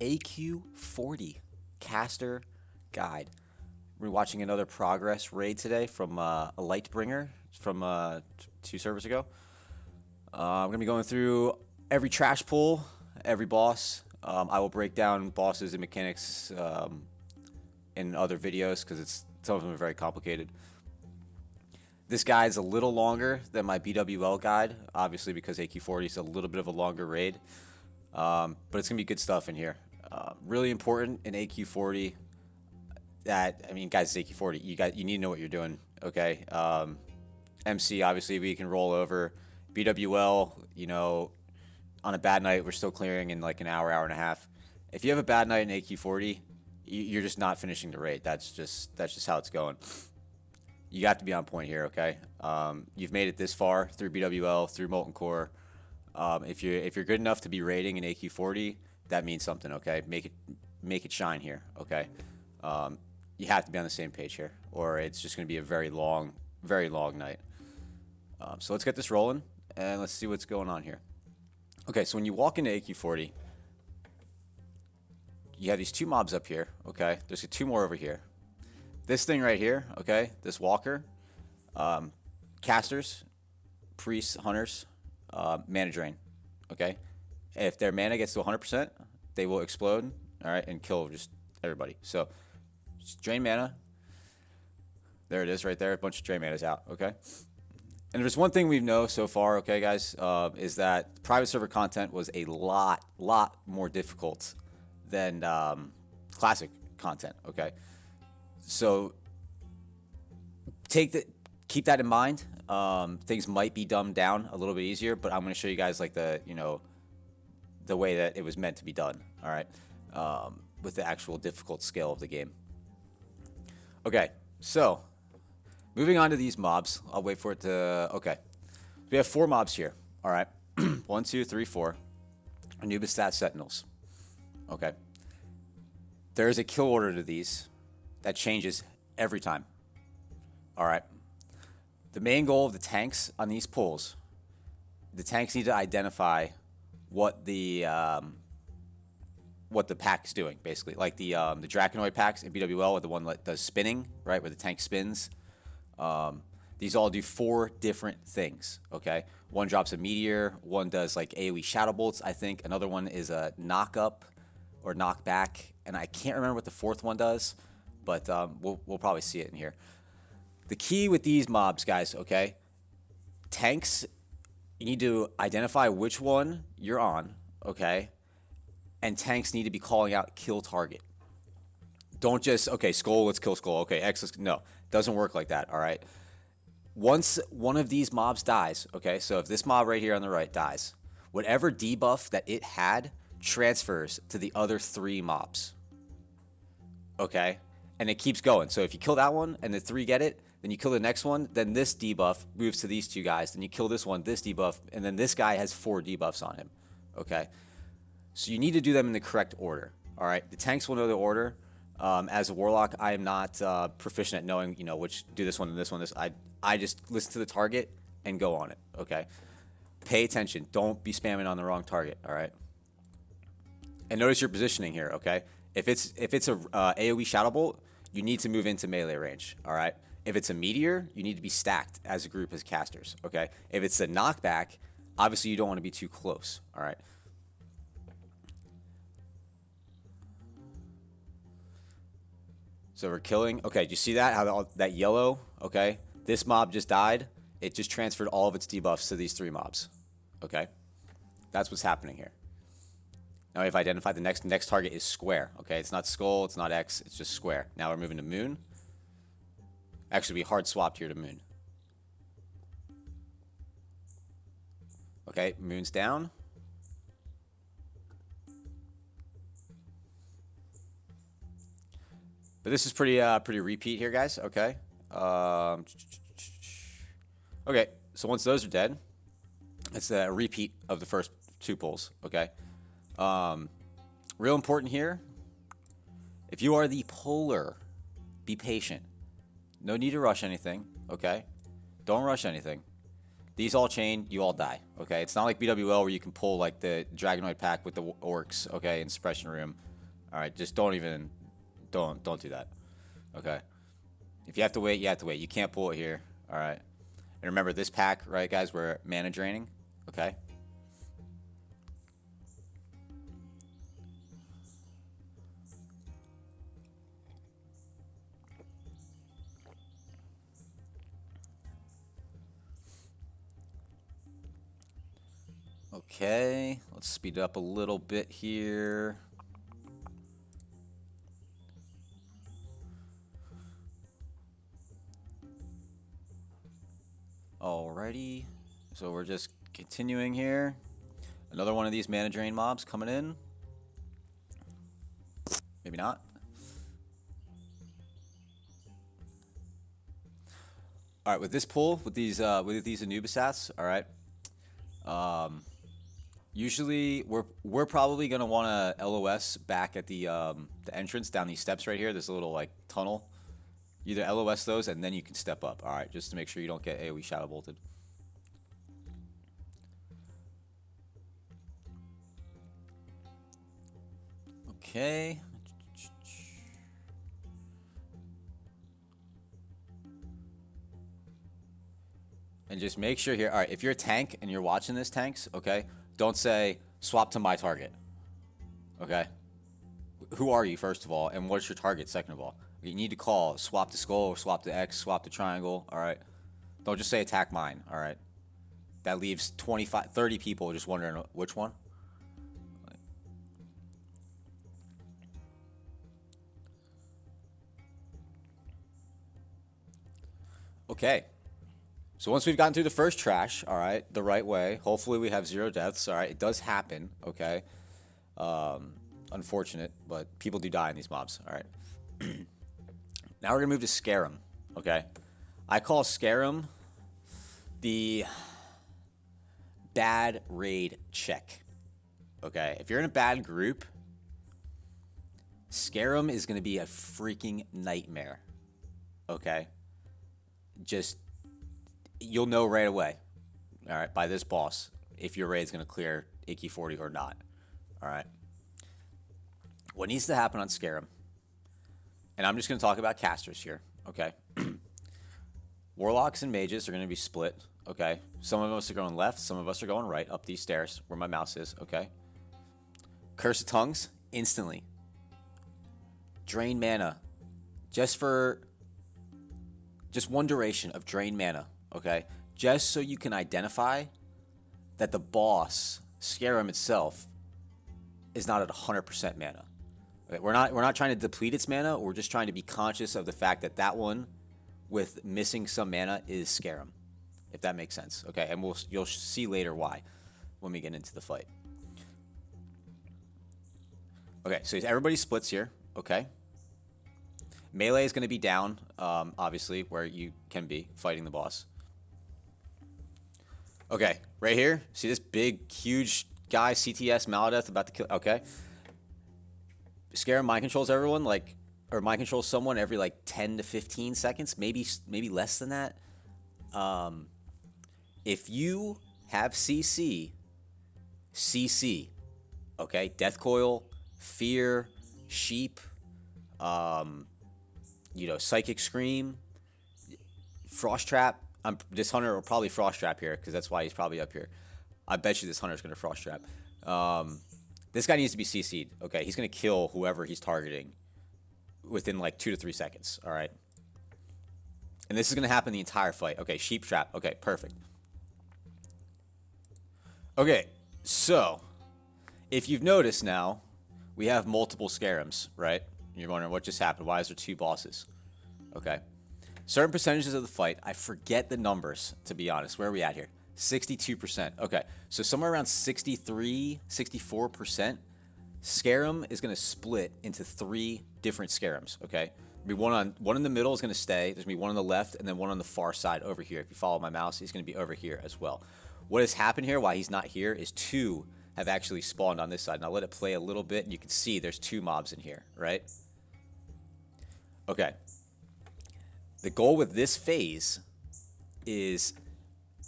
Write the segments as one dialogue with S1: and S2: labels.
S1: AQ40 caster guide. We're watching another progress raid today from a Lightbringer from 2 servers ago. I'm gonna be going through every trash pool, every boss. I will break down bosses and mechanics in other videos because some of them are very complicated. This guide is a little longer than my BWL guide, obviously because AQ40 is a little bit of a longer raid, but it's gonna be good stuff in here. Really important in AQ40 guys, it's AQ40. You need to know what you're doing, okay? MC, obviously, we can roll over. BWL, on a bad night, we're still clearing in like an hour, hour and a half. If you have a bad night in AQ40, you're just not finishing the raid. That's just how it's going. You have to be on point here, okay? You've made it this far through BWL, through Molten Core. If you're good enough to be raiding in AQ40, that means something, okay? Make it shine here, okay? You have to be on the same page here, or it's just going to be a very long night. So let's get this rolling, and let's see what's going on here. Okay, so when you walk into AQ40, you have these two mobs up here, okay? There's two more over here. This thing right here, okay, this walker, casters, priests, hunters, mana drain, okay? If their mana gets to 100%, they will explode, all right, and kill just everybody. So just drain mana. There it is right there. A bunch of drain mana's out, okay? And there's one thing we know so far, okay, guys, is that private server content was a lot more difficult than classic content, okay? So keep that in mind. Things might be dumbed down a little bit easier, but I'm going to show you guys like the way that it was meant to be done, all right, with the actual difficult scale of the game. Okay, so moving on to these mobs. I'll wait for it to... Okay. We have 4 mobs here. All right. 1, 2, 3, 4. Anubis Stat Sentinels. Okay. There is a kill order to these that changes every time. All right. The main goal of the tanks on these pulls, the tanks need to identify what the pack is doing, basically. Like the Draconoid packs in BWL with the one that does spinning, right, where the tank spins. These all do 4 different things, okay? One drops a meteor, one does like AoE shadow bolts, I think. Another one is a knock up or knock back, and I can't remember what the 4th one does, but we'll probably see it in here. The key with these mobs, guys, okay? Tanks, you need to identify which one you're on, okay? And tanks need to be calling out kill target. Don't just, okay, skull, let's kill skull. Okay, X, no. Doesn't work like that, all right? Once one of these mobs dies, okay, so if this mob right here on the right dies, whatever debuff that it had transfers to the other 3 mobs, okay? And it keeps going. So if you kill that one and the 3 get it, then you kill the next one, then this debuff moves to these 2 guys, then you kill this one, this debuff, and then this guy has 4 debuffs on him, okay? So you need to do them in the correct order, all right? The tanks will know the order. As a warlock, I am not proficient at knowing, which do this one and this one. I just listen to the target and go on it. Okay, pay attention. Don't be spamming on the wrong target. All right. And notice your positioning here. Okay, if it's a AOE shadow bolt, you need to move into melee range. All right. If it's a meteor, you need to be stacked as a group as casters. Okay. If it's a knockback, obviously you don't want to be too close. All right. So we're killing. Okay, do you see that? How that yellow, okay? This mob just died. It just transferred all of its debuffs to these 3 mobs. Okay? That's what's happening here. Now we've identified the next target is square. Okay, it's not skull, it's not X, it's just square. Now we're moving to moon. Actually, we hard swapped here to moon. Okay, moon's down. But this is pretty repeat here, guys. Okay. Okay. So once those are dead, it's a repeat of the first 2 pulls. Okay. Real important here. If you are the puller, be patient. No need to rush anything. Okay. Don't rush anything. These all chain, you all die. Okay, it's not like BWL where you can pull like the Dragonoid pack with the orcs. Okay, in suppression room. All right, just don't do that. Okay, if you have to wait, you have to wait. You can't pull it here. All right, and remember this pack, right, guys? We're mana draining. Okay. Okay, let's speed it up a little bit here. Alrighty, so we're just continuing here. Another one of these mana drain mobs coming in. Maybe not. All right, with this pull, with these Anubisats, all right. Usually we're probably gonna want to LOS back at the entrance down these steps right here. There's a little like tunnel. Either LOS those and then you can step up. All right, just to make sure you don't get AoE shadow bolted. Okay. And just make sure here. All right, if you're a tank and you're watching this, tanks, okay, don't say swap to my target. Okay. Who are you, first of all, and what's your target, second of all? You need to call swap to skull, or swap to X, swap to triangle. All right. Don't just say attack mine. All right. That leaves 25, 30 people just wondering which one. Okay. So once we've gotten through the first trash, all right, the right way, hopefully we have 0 deaths. All right, it does happen. Okay. Unfortunate, but people do die in these mobs. All right. Now we're gonna move to Skarem. Okay. I call Skarem the bad raid check. Okay. If you're in a bad group, Skarem is gonna be a freaking nightmare. Okay. Just you'll know right away. All right, by this boss, if your raid's gonna clear AQ40 or not. All right. What needs to happen on Skarem, and I'm just going to talk about casters here, okay? Warlocks and mages are going to be split, okay? Some of us are going left, some of us are going right, up these stairs where my mouse is, okay? Curse of Tongues, instantly. Drain mana. Just one duration of drain mana, okay? Just so you can identify that the boss, Skarem itself, is not at 100% mana. Okay, we're not trying to deplete its mana. We're just trying to be conscious of the fact that that one, with missing some mana, is Skarem, if that makes sense. Okay, and you'll see later why when we get into the fight. Okay, so everybody splits here. Okay, melee is going to be down, obviously, where you can be fighting the boss. Okay, right here, see this big, huge guy, CTS Maladeth, about to kill. Okay. Skarem mind controls everyone, or mind controls someone every 10 to 15 seconds, maybe less than that. If you have CC, okay, Death Coil, Fear, Sheep, Psychic Scream, Frost Trap. This hunter will probably Frost Trap here because that's why he's probably up here. I bet you this hunter's gonna Frost Trap. This guy needs to be CC'd. Okay, he's gonna kill whoever he's targeting within 2 to 3 seconds. All right, and this is gonna happen the entire fight. Okay, Sheep Trap. Okay, perfect. Okay, so if you've noticed now, we have multiple Skarems, right? You're wondering what just happened. Why is there 2 bosses? Okay, certain percentages of the fight, I forget the numbers to be honest. Where are we at here? 62%. Okay, so somewhere around 63, 64%, Skarem is going to split into 3 different Skarems, okay? There'll be one in the middle is going to stay, there's going to be one on the left, and then one on the far side over here. If you follow my mouse, he's going to be over here as well. What has happened here, why he's not here, is 2 have actually spawned on this side. And I'll let it play a little bit, and you can see there's 2 mobs in here, right? Okay. The goal with this phase is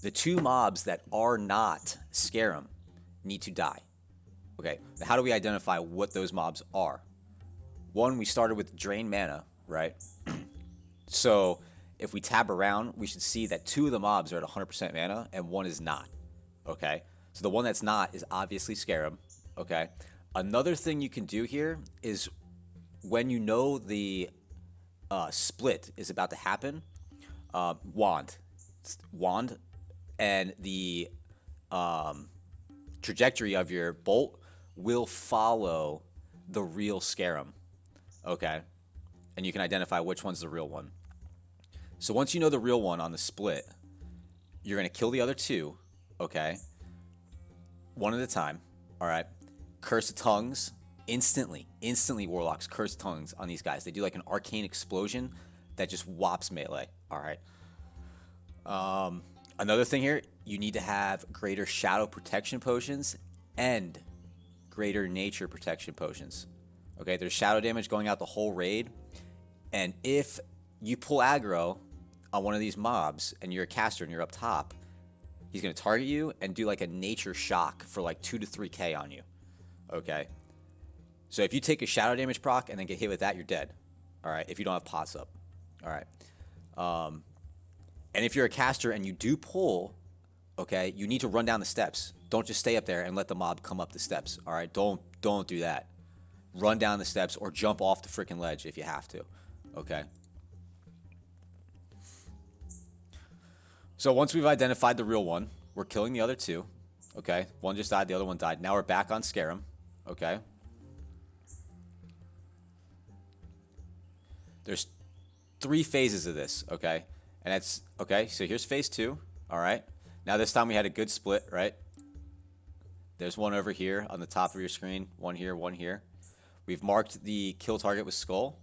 S1: The two mobs that are not Skarem need to die. Okay, how do we identify what those mobs are? One, we started with drain mana, right? So if we tab around, we should see that two of the mobs are at 100% mana and one is not. Okay, so the one that's not is obviously Skarem. Okay, another thing you can do here is when you know the split is about to happen, wand, and the trajectory of your bolt will follow the real Skarem. Okay, and you can identify which one's the real one. So once you know the real one on the split, you're gonna kill the other two. Okay, one at a time. All right, Curse of Tongues. Instantly Warlocks Curse Tongues on these guys. They do like an arcane explosion that just whops melee. All right. Another thing here, you need to have greater shadow protection potions and greater nature protection potions. Okay, there's shadow damage going out the whole raid, and if you pull aggro on one of these mobs and you're a caster and you're up top, he's gonna target you and do like a nature shock for like 2 to 3k on you. Okay. So if you take a shadow damage proc and then get hit with that, you're dead. All right, if you don't have pots up. All right. And if you're a caster and you do pull, okay, you need to run down the steps. Don't just stay up there and let the mob come up the steps. All right, don't do that. Run down the steps or jump off the freaking ledge if you have to. Okay. So once we've identified the real one, we're killing the other two. Okay, one just died, the other one died. Now we're back on Skarem. Okay. There's 3 phases of this, okay? And that's, okay, so here's phase 2, all right? Now this time we had a good split, right? There's one over here on the top of your screen, one here, one here. We've marked the kill target with skull.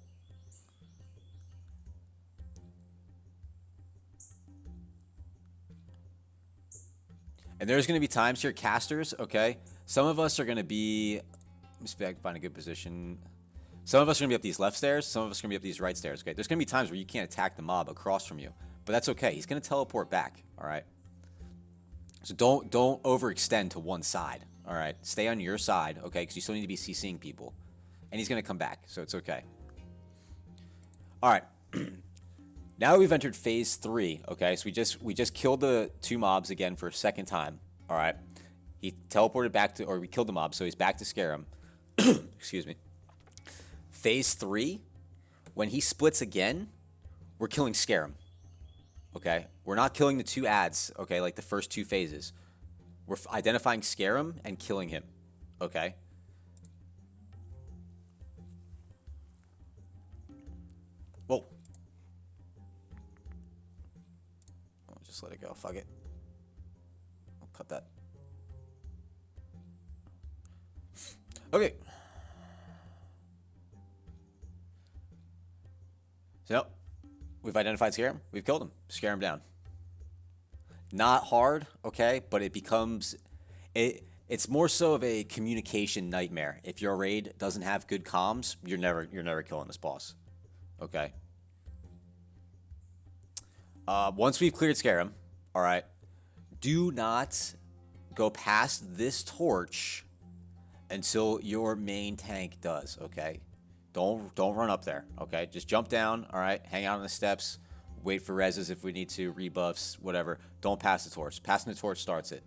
S1: And there's going to be times here, casters, okay? Some of us are going to be, let me see if I can find a good position. Some of us are going to be up these left stairs. Some of us are going to be up these right stairs, okay? There's going to be times where you can't attack the mob across from you. But that's okay. He's going to teleport back, all right? So don't overextend to one side, all right? Stay on your side, okay? Because you still need to be CCing people. And he's going to come back, so it's okay. All right. Now we've entered phase 3, okay? So we just killed the 2 mobs again for a second time, all right? He teleported back to, or we killed the mob, so he's back to Skarem. Excuse me. Phase 3, when he splits again, we're killing Skarem. Okay? We're not killing the 2 ads, okay, like the first 2 phases. We're identifying Skarem and killing him. Okay? Whoa. I'll just let it go. Fuck it. I'll cut that. Okay. So, we've identified Skarem. We've killed him. Scare him down. Not hard, okay, but it becomes... It's more so of a communication nightmare. If your raid doesn't have good comms, you're never killing this boss. Okay? Once we've cleared Skarem, all right, do not go past this torch until your main tank does, okay? Don't run up there, okay? Just jump down, all right? Hang out on the steps. Wait for reses if we need to, rebuffs, whatever. Don't pass the torch. Passing the torch starts it.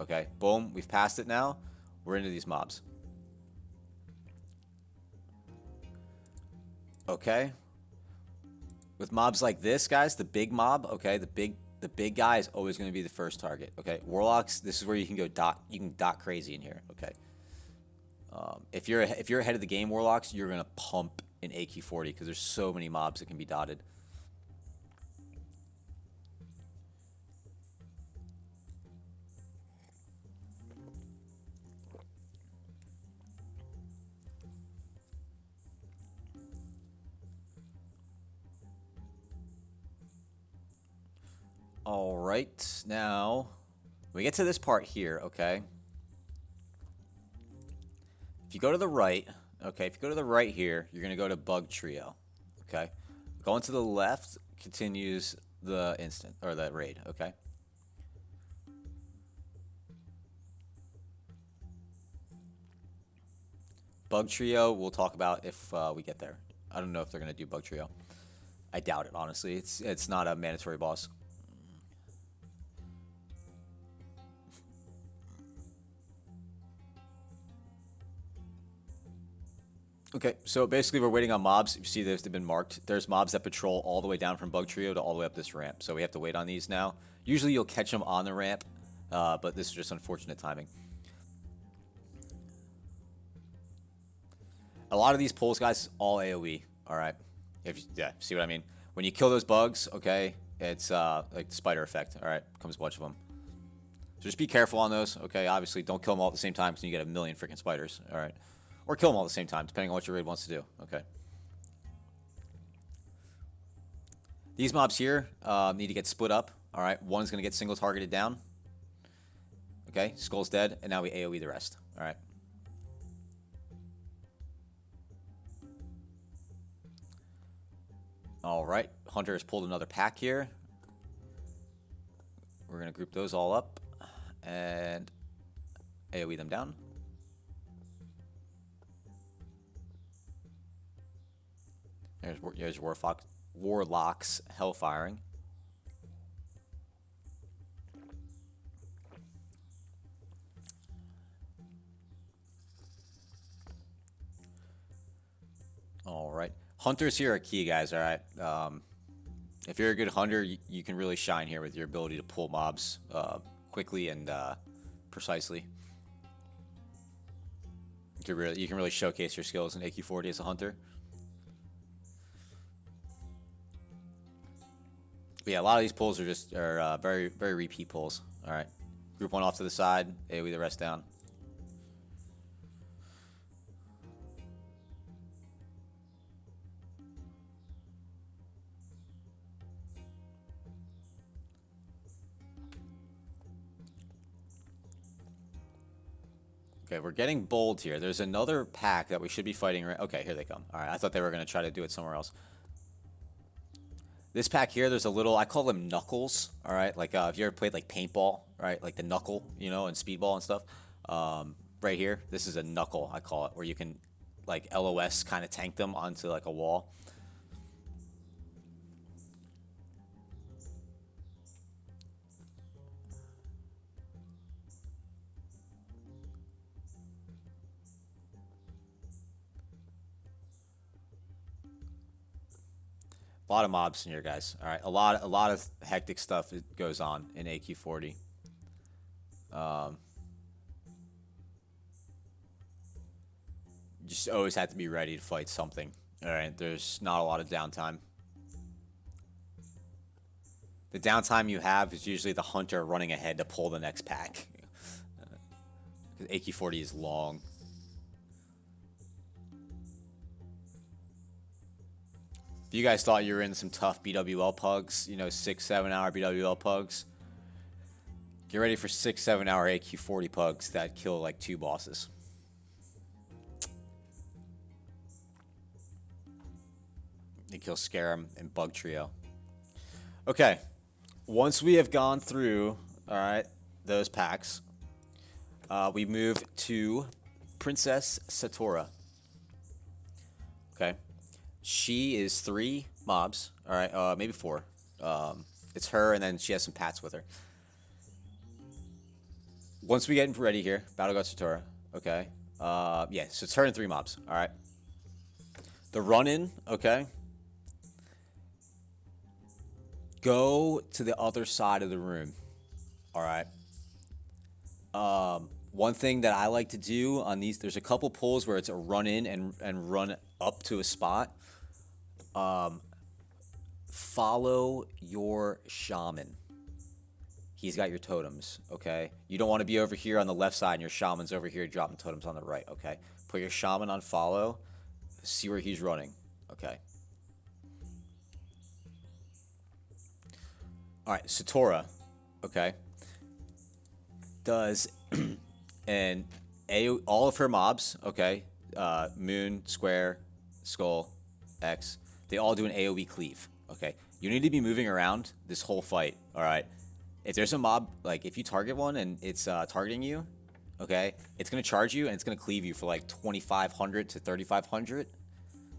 S1: Okay, boom. We've passed it now. We're into these mobs. Okay. With mobs like this, guys, the big mob, okay, the big guy is always going to be the first target, okay? Warlocks, this is where you can go dot crazy in here, okay? If you're ahead of the game, Warlocks, you're gonna pump in AQ40 because there's so many mobs that can be dotted. All right, now we get to this part here, okay? If you go to the right, okay, if you go to the right here, you're going to go to Bug Trio, okay? Going to the left continues the instant, or the raid, okay? Bug Trio, we'll talk about if we get there. I don't know if they're going to do Bug Trio. I doubt it, honestly. It's not a mandatory boss. Okay, so basically we're waiting on mobs. You see they've been marked. There's mobs that patrol all the way down from Bug Trio to all the way up this ramp. So we have to wait on these now. Usually you'll catch them on the ramp, but this is just unfortunate timing. A lot of these pulls, guys, all AoE. All right, see what I mean? When you kill those bugs, okay, it's like the spider effect. All right, comes a bunch of them. So just be careful on those. Okay, obviously don't kill them all at the same time because you get a million freaking spiders. All right. Or kill them all at the same time, depending on what your raid wants to do. Okay. These mobs here need to get split up. All right. One's going to get single targeted down. Okay. Skull's dead. And now we AoE the rest. All right. All right. Hunter has pulled another pack here. We're going to group those all up and AoE them down. There's Warlock's Hellfiring. All right. Hunters here are key, guys, all right? If you're a good hunter, you can really shine here with your ability to pull mobs quickly and precisely. You can really showcase your skills in AQ40 as a hunter. But yeah, a lot of these pulls are just very, very repeat pulls. All right, group one off to the side, AoE the rest down. Okay, we're getting bold here. There's another pack that we should be fighting. Okay, here they come. All right, I thought they were going to try to do it somewhere else. This pack here, there's a little, I call them knuckles, all right? Like, if you ever played, like, paintball, right? Like the knuckle, you know, and speedball and stuff. Right here, this is a knuckle, I call it, where you can, like, LOS kind of tank them onto, like, a wall. A lot of mobs in here, guys. All right, a lot of hectic stuff goes on in AQ40. Just always have to be ready to fight something. All right, there's not a lot of downtime. The downtime you have is usually the hunter running ahead to pull the next pack. AQ40 is long. If you guys thought you were in some tough BWL pugs, you know, 6-7 hour BWL pugs, get ready for 6-7 hour AQ40 pugs that kill like 2 bosses. They kill Skarem and Bug Trio. Okay, once we have gone through, all right, those packs, we move to Princess Satura. Okay. She is 3 mobs. All right, maybe 4. It's her, and then she has some pats with her. Once we get ready here, Battle God Satura. Okay. Yeah, so it's her and 3 mobs. All right. The run-in, okay. Go to the other side of the room. All right. One thing that I like to do on these, there's a couple pulls where it's a run-in and run up to a spot. Follow your shaman. He's got your totems, okay? You don't want to be over here on the left side and your shaman's over here dropping totems on the right, okay? Put your shaman on follow. See where he's running, okay? All right, Satura, okay? Does and all of her mobs, okay? Moon, Square, Skull, X. They all do an AoE cleave, okay? You need to be moving around this whole fight, all right? If there's a mob, like if you target one and it's targeting you, okay, it's going to charge you and it's going to cleave you for like 2,500 to 3,500.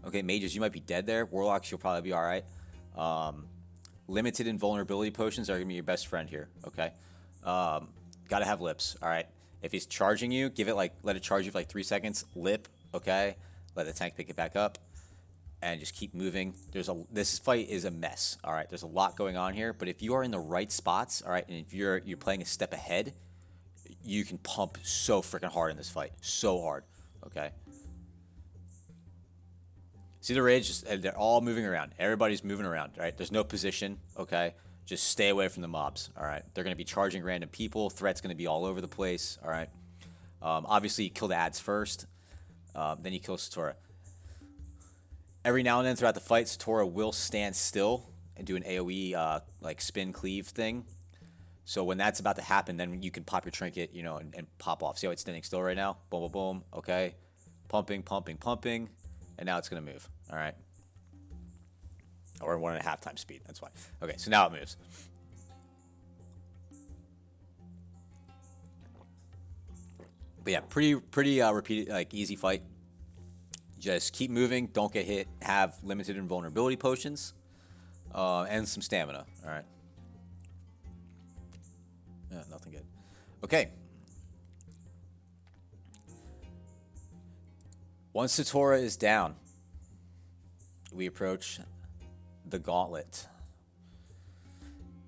S1: Okay, mages, you might be dead there. Warlocks, you'll probably be all right. Limited invulnerability potions are going to be your best friend here, okay? Got to have lips, all right? If he's charging you, let it charge you for like 3 seconds. Lip, okay? Let the tank pick it back up. And just keep moving. This fight is a mess, all right? There's a lot going on here, but if you are in the right spots, all right, and if you're playing a step ahead, you can pump so freaking hard in this fight. So hard, okay? See the rage? They're all moving around. Everybody's moving around, right? There's no position, okay? Just stay away from the mobs, all right? They're going to be charging random people. Threat's going to be all over the place, all right? Obviously, you kill the ads first. Then you kill Satura. Every now and then throughout the fight, Satura will stand still and do an AoE like spin cleave thing. So when that's about to happen, then you can pop your trinket, you know, and pop off. See how it's standing still right now? Boom, boom, boom. Okay. Pumping, pumping, pumping. And now it's going to move. All right. Or 1.5 times speed. That's why. Okay, so now it moves. But yeah, pretty repeated, like easy fight. Just keep moving. Don't get hit. Have limited invulnerability potions. And some stamina. All right. Yeah, nothing good. Okay. Once Satura is down, we approach the Gauntlet.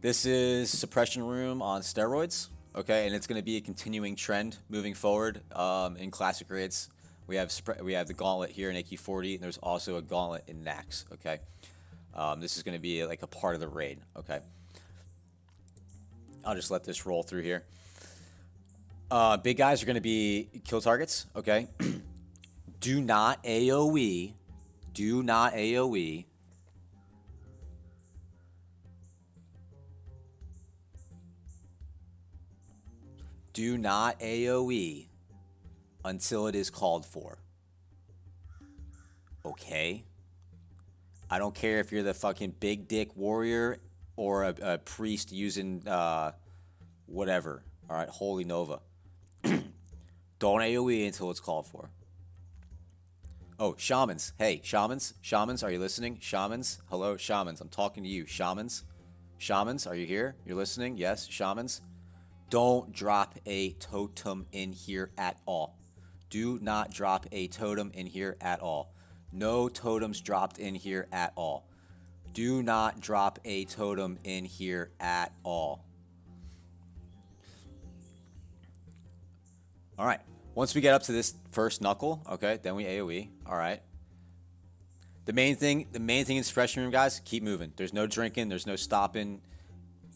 S1: This is Suppression Room on steroids. Okay, and it's going to be a continuing trend moving forward in classic raids. We have the Gauntlet here in AQ40, and there's also a Gauntlet in Nax, okay? This is going to be like a part of the raid, okay? I'll just let this roll through here. Big guys are going to be kill targets, okay? Do not AoE. Do not AoE. Do not AoE until it is called for. Okay? I don't care if you're the fucking big dick warrior or a priest using whatever. All right, Holy Nova. Don't AoE until it's called for. Oh, shamans. Hey, shamans. Shamans, are you listening? Shamans. Hello, shamans. I'm talking to you. Shamans. Shamans, are you here? You're listening? Yes, shamans. Don't drop a totem in here at all. Do not drop a totem in here at all. No totems dropped in here at all. Do not drop a totem in here at all. All right. Once we get up to this first knuckle, okay, then we AoE. All right. The main thing in Suppression Room, guys, keep moving. There's no drinking. There's no stopping.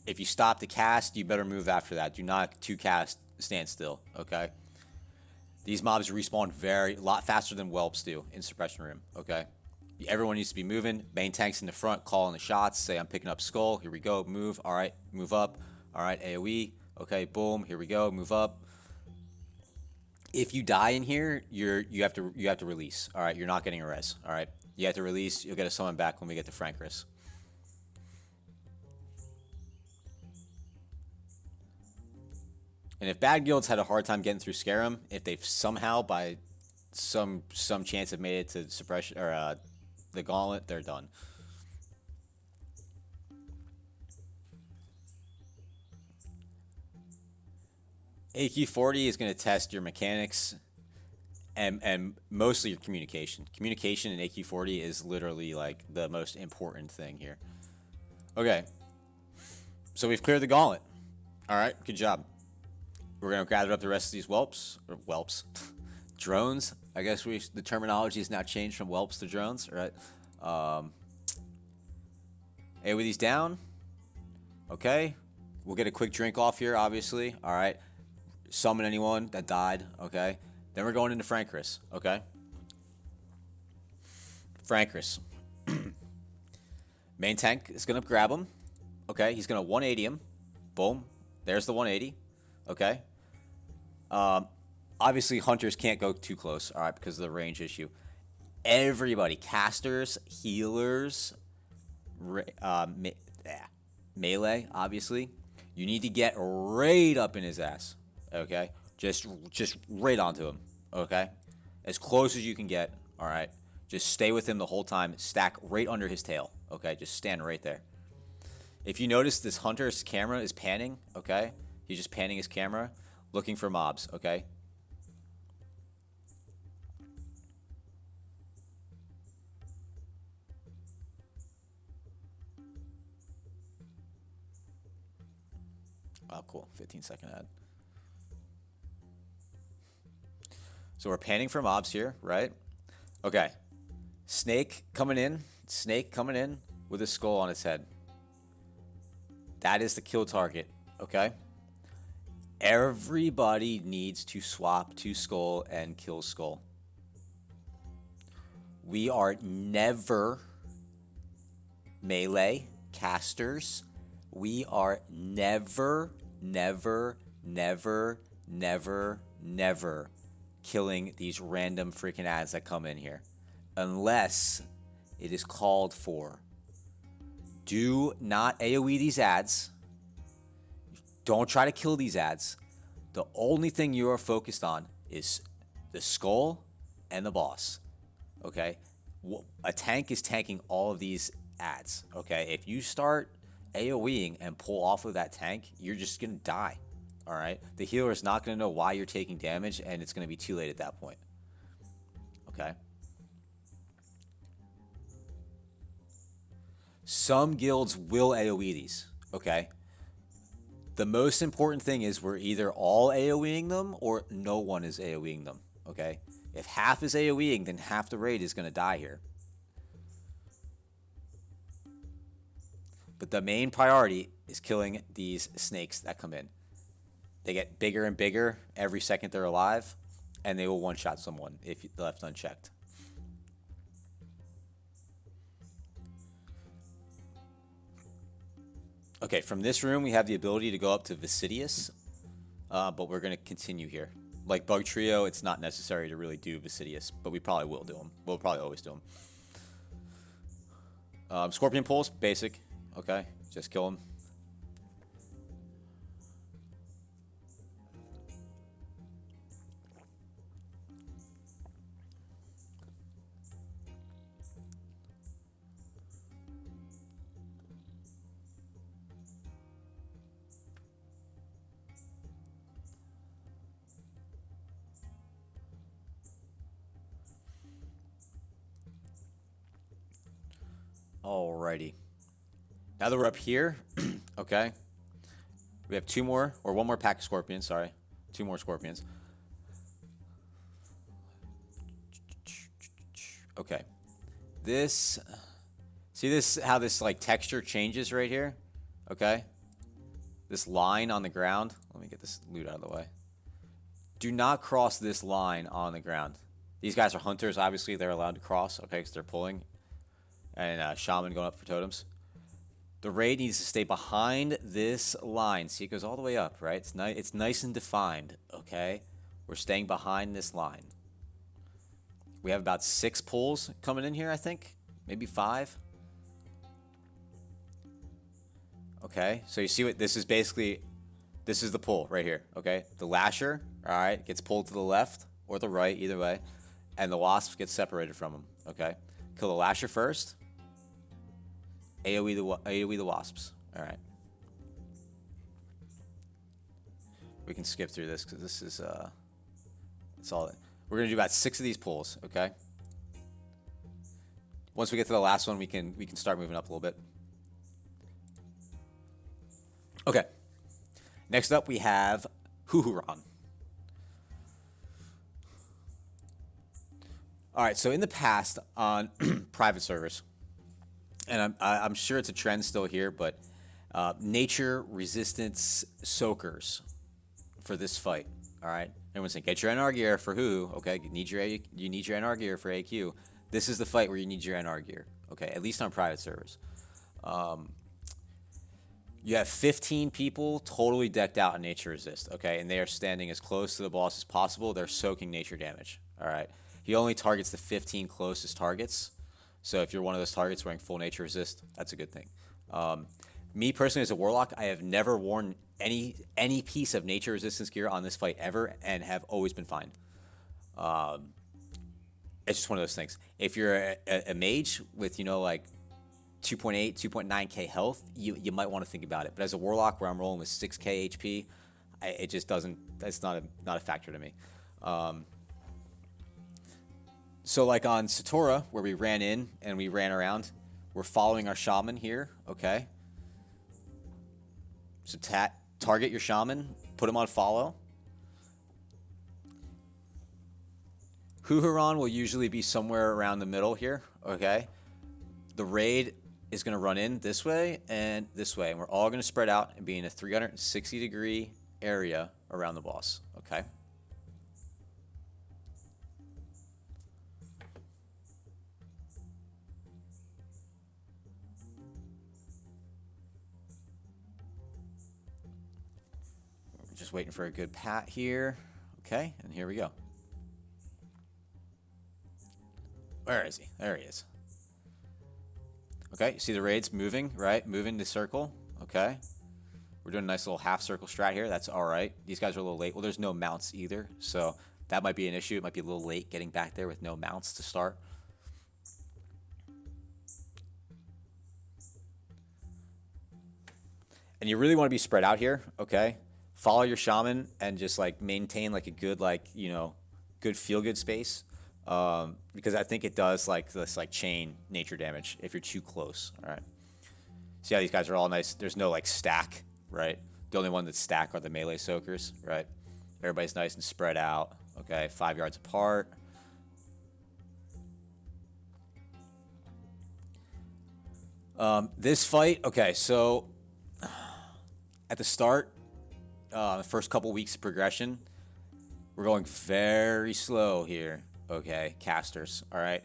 S1: If you stop to cast, you better move after that. Do not to cast stand still, okay? These mobs respawn a lot faster than whelps do in Suppression Room, okay? Everyone needs to be moving. Main tanks in the front, calling the shots. Say, I'm picking up skull. Here we go. Move. All right. Move up. All right. AoE. Okay. Boom. Here we go. Move up. If you die in here, you have to release. All right. You're not getting a res. All right. You have to release. You'll get a summon back when we get to Frankriss. And if bad guilds had a hard time getting through Skarem, if they've somehow by some chance have made it to suppression or the Gauntlet, they're done. AQ40 is going to test your mechanics and mostly your communication. Communication in AQ40 is literally like the most important thing here. Okay. So we've cleared the Gauntlet. All right, good job. We're going to gather up the rest of these whelps. Drones. I guess the terminology has now changed from whelps to drones, right? AoE these down. Okay. We'll get a quick drink off here, obviously. All right. Summon anyone that died. Okay. Then we're going into Frankriss. Okay. Frankriss. Main tank is going to grab him. Okay. He's going to 180 him. Boom. There's the 180. Okay. Obviously, hunters can't go too close, all right, because of the range issue. Everybody, casters, healers, melee, obviously, you need to get right up in his ass, okay? Just right onto him, okay? As close as you can get, all right? Just stay with him the whole time. Stack right under his tail, okay? Just stand right there. If you notice, this hunter's camera is panning, okay? He's just panning his camera, looking for mobs, okay? Oh, cool. 15-second ad. So we're panning for mobs here, right? Okay. Snake coming in. Snake coming in with a skull on its head. That is the kill target, okay? Everybody needs to swap to skull and kill skull. We are never melee casters. We are never killing these random freaking ads that come in here unless it is called for. Do not AoE these ads. Don't try to kill these ads. The only thing you are focused on is the skull and the boss. Okay? A tank is tanking all of these ads. Okay? If you start AoEing and pull off of that tank, you're just going to die. All right? The healer is not going to know why you're taking damage, and it's going to be too late at that point. Okay? Some guilds will AoE these. Okay? The most important thing is we're either all AoEing them or no one is AoEing them. Okay? If half is AoEing, then half the raid is going to die here. But the main priority is killing these snakes that come in. They get bigger and bigger every second they're alive, and they will one-shot someone if left unchecked. Okay, from this room, we have the ability to go up to Viscidus, but we're going to continue here. Like Bug Trio, it's not necessary to really do Viscidus, but we probably will do them. We'll probably always do them. Scorpion Pulse, basic. Okay, just kill him. Alrighty. Now that we're up here, okay, we have one more pack of scorpions, sorry. 2 more scorpions. Okay. See how this like texture changes right here? Okay. This line on the ground. Let me get this loot out of the way. Do not cross this line on the ground. These guys are hunters, obviously they're allowed to cross, okay, because they're pulling. And shaman going up for totems. The raid needs to stay behind this line. See, it goes all the way up, right? It's nice and defined, okay? We're staying behind this line. We have about 6 pulls coming in here, I think. Maybe 5. Okay, so you see what this is basically, this is the pull right here, okay? The lasher, all right, gets pulled to the left or the right, either way. And the wasps get separated from them, okay? Kill the lasher first. AoE the wasps. All right. We can skip through this because this is it's all. We're gonna do about 6 of these pulls. Okay. Once we get to the last one, we can start moving up a little bit. Okay. Next up, we have Huhuran. All right. So in the past on private servers. And I'm sure it's a trend still here, but nature resistance soakers for this fight. All right, everyone's saying get your NR gear for who? Okay, you need your NR gear for AQ. This is the fight where you need your NR gear. Okay, at least on private servers. You have 15 people totally decked out in nature resist. Okay, and they are standing as close to the boss as possible. They're soaking nature damage. All right, he only targets the 15 closest targets. So if you're one of those targets wearing full nature resist, that's a good thing. Me personally, as a warlock, I have never worn any piece of nature resistance gear on this fight ever, and have always been fine. It's just one of those things. If you're a mage with, you know, like 2.8, 2.9k health, you might want to think about it. But as a warlock, where I'm rolling with 6k HP, it just doesn't. That's not a factor to me. So like on Satura, where we ran in and we ran around, we're following our shaman here. Okay. So target your shaman, put him on follow. Huhuran will usually be somewhere around the middle here, okay? The raid is going to run in this way, and we're all going to spread out and be in a 360-degree area around the boss, okay? We're just waiting for a good pat here, okay? And here we go. Where is he? There he is. Okay, you see the raids moving, right? Moving the circle, okay? We're doing a nice little half circle strat here. That's all right. These guys are a little late. Well, there's no mounts either, so that might be an issue. It might be a little late getting back there with no mounts to start. And you really want to be spread out here, okay? Follow your shaman and just like maintain like a good, like, you know, good feel-good space. Because I think it does like this like chain nature damage if you're too close. All right. See how these guys are all nice. There's no like stack, right? The only one that's stack are the melee soakers, right? Everybody's nice and spread out. Okay, 5 yards apart. This fight, okay, so at the start, the first couple weeks of progression, we're going very slow here. Okay, casters, all right.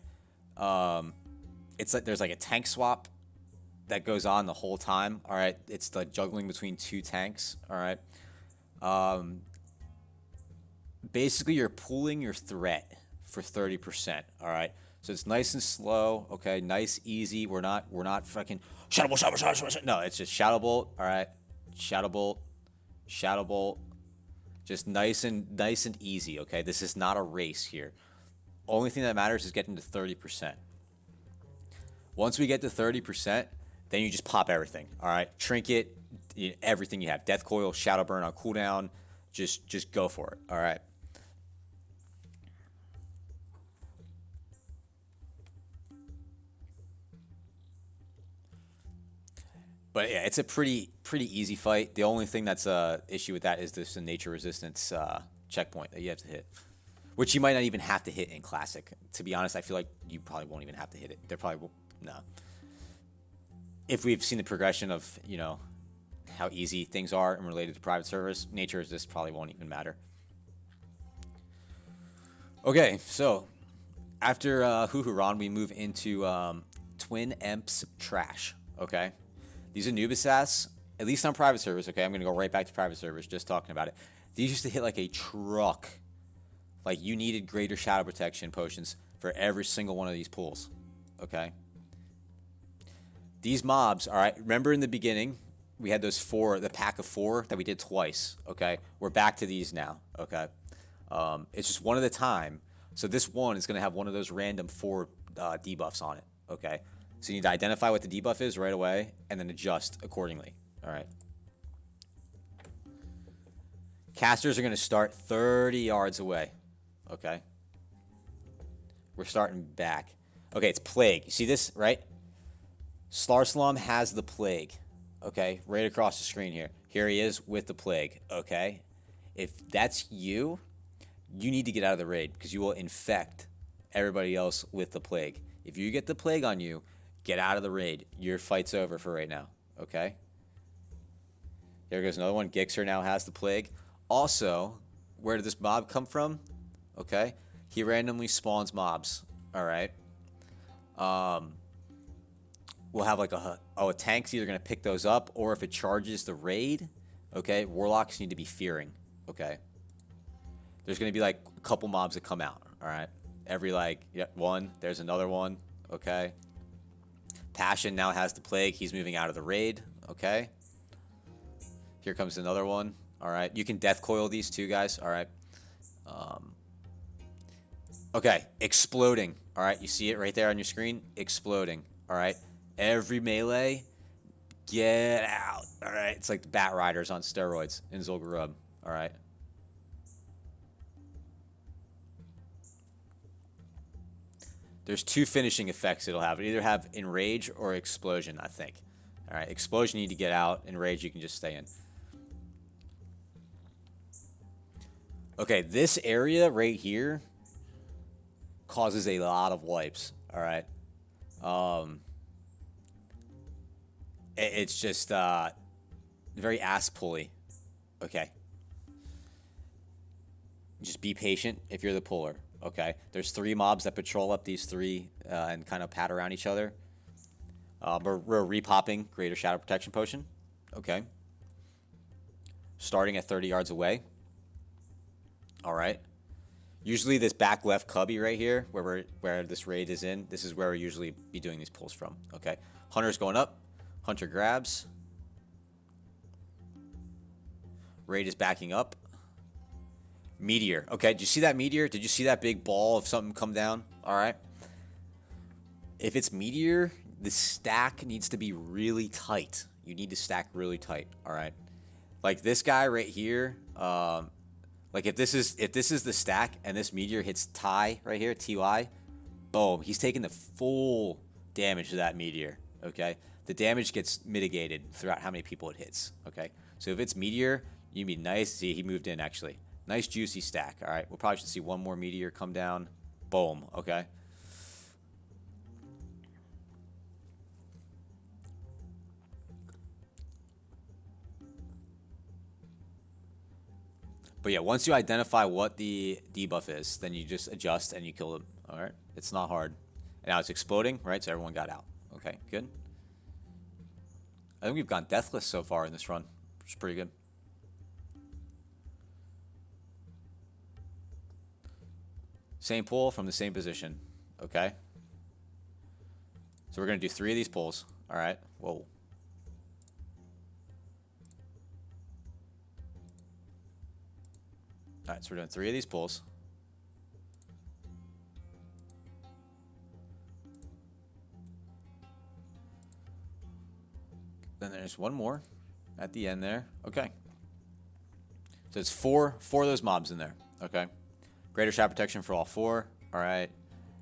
S1: It's like there's like a tank swap that goes on the whole time, all right. It's like juggling between two tanks, all right. Basically, you're pooling your threat for 30%, all right. So it's nice and slow, okay, nice, easy. We're not fucking shadow bolt, shadow bolt, shadow bolt. No, it's just shadow bolt, all right. Shadow bolt, shadow bolt. Just nice and easy, okay. This is not a race here. Only thing that matters is getting to 30%. Once we get to 30%, then you just pop everything. All right, trinket, everything you have. Death coil, shadow burn on cooldown. Just go for it. All right. But yeah, it's a pretty easy fight. The only thing that's a issue with that is this nature resistance checkpoint that you have to hit. Which you might not even have to hit in Classic. To be honest, I feel like you probably won't even have to hit it. There probably won't. No. If we've seen the progression of, you know, how easy things are and related to private servers, nature is this probably won't even matter. Okay, so after Huhuran, we move into Twin Emps Trash. Okay, these Anubis ass, at least on private servers. Okay, I'm gonna go right back to private servers, just talking about it. These used to hit like a truck. Like, you needed greater shadow protection potions for every single one of these pools, okay? These mobs, all right, remember in the beginning, we had those the pack of 4 that we did twice, okay? We're back to these now, okay? It's just one at a time. So this one is going to have one of those random 4 debuffs on it, okay? So you need to identify what the debuff is right away and then adjust accordingly, all right? Casters are going to start 30 yards away. Okay. We're starting back. Okay, it's Plague. You see this, right? Slarslum has the Plague. Okay, right across the screen here. Here he is with the Plague. Okay. If that's you, you need to get out of the raid because you will infect everybody else with the Plague. If you get the Plague on you, get out of the raid. Your fight's over for right now. Okay. There goes another one. Gixxer now has the Plague. Also, where did this mob come from? Okay, he randomly spawns mobs. All right. We'll have like a tank's either gonna pick those up, or if it charges the raid, okay, warlocks need to be fearing. Okay. There's gonna be like a couple mobs that come out. All right. Every like one, there's another one. Okay. Passion now has the plague. He's moving out of the raid. Okay. Here comes another one. All right. You can death coil these two guys. All right. Okay. Exploding. All right. You see it right there on your screen? Exploding. All right. Every melee, get out. All right. It's like the Bat Riders on steroids in Zul'Gurub. All right. There's two finishing effects it'll have. It'll either have Enrage or Explosion, I think. All right, Explosion you need to get out. Enrage you can just stay in. Okay, this area right here causes a lot of wipes. All right. It's just very ass-pully. Okay. Just be patient if you're the puller. Okay, there's 3 mobs that patrol up these 3 and kind of pat around each other. We're repopping Greater Shadow Protection Potion. Okay. Starting at 30 yards away. All right. Usually this back left cubby right here, where this raid is in, this is where we usually be doing these pulls from. Okay. Hunter's going up. Hunter grabs. Raid is backing up. Meteor. Okay, did you see that meteor? Did you see that big ball of something come down? All right. If it's meteor, the stack needs to be really tight. You need to stack really tight. All right. Like this guy right here. Like if this is the stack and this meteor hits tie right here, TY, boom, he's taking the full damage of that meteor. Okay. The damage gets mitigated throughout how many people it hits. Okay. So if it's meteor, you'd be nice. See, he moved in actually. Nice juicy stack. All right, we'll probably should see one more meteor come down. Boom. Okay. But yeah, once you identify what the debuff is, then you just adjust and you kill them. All right, it's not hard. And now it's exploding, right? So everyone got out. Okay, good. I think we've gone deathless so far in this run, which is pretty good. Same pull from the same position. Okay. So we're going to do 3 of these pulls. All right. Whoa. All right. So we're doing 3 of these pulls. Then there's one more at the end there. Okay. So it's four of those mobs in there. Okay. Greater Shadow Protection for all 4. All right.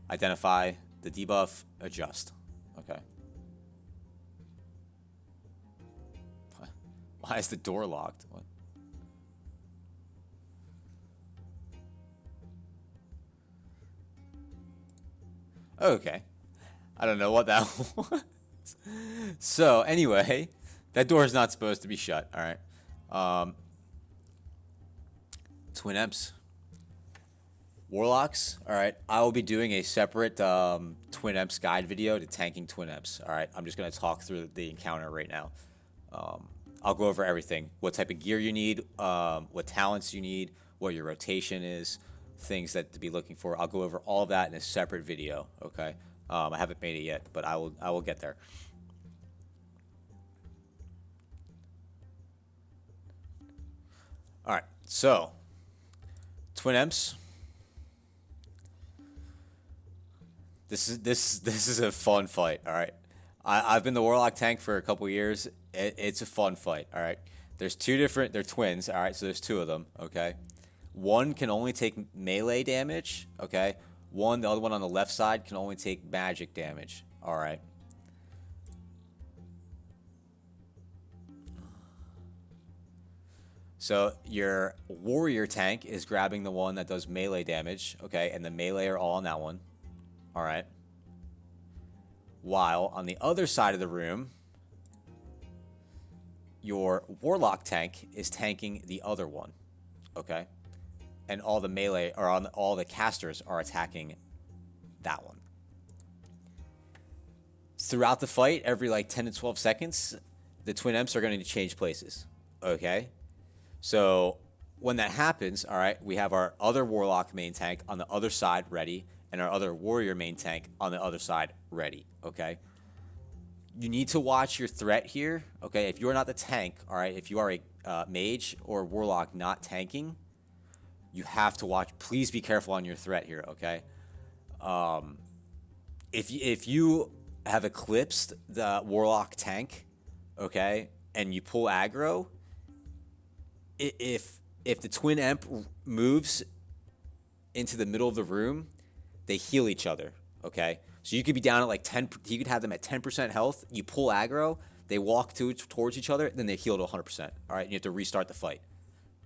S1: Identify the debuff. Adjust. Okay. Why is the door locked? What? Okay. I don't know what that was. So, anyway, that door is not supposed to be shut. All right. Twin Emps. Warlocks, all right. I will be doing a separate Twin Emps guide video to tanking Twin Emps. All right, I'm just going to talk through the encounter right now. I'll go over everything: what type of gear you need, what talents you need, what your rotation is, things that to be looking for. I'll go over all of that in a separate video. Okay, I haven't made it yet, but I will get there. All right, so Twin Emps. This is a fun fight. All right, I've been the Warlock tank for a couple years. It's a fun fight. All right, there's 2 different. They're twins. All right, so there's 2 of them. Okay, one can only take melee damage. Okay, the other one on the left side can only take magic damage. All right. So your warrior tank is grabbing the one that does melee damage. Okay, and the melee are all on that one. All right. While on the other side of the room, your Warlock tank is tanking the other one. Okay. And all the melee or all the casters are attacking that one. Throughout the fight, every like 10 to 12 seconds, the Twin Emps are going to change places. Okay. So when that happens, all right, we have our other Warlock main tank on the other side ready, and our other warrior main tank on the other side ready, okay? You need to watch your threat here, okay? If you're not the tank, all right, if you are a mage or warlock not tanking, you have to watch. Please be careful on your threat here, okay? If you have eclipsed the warlock tank, okay, and you pull aggro, if the twin emp moves into the middle of the room, they heal each other, okay? So you could be down at like 10, you could have them at 10% health, you pull aggro, they walk towards each other, then they heal to 100%, all right? And you have to restart the fight,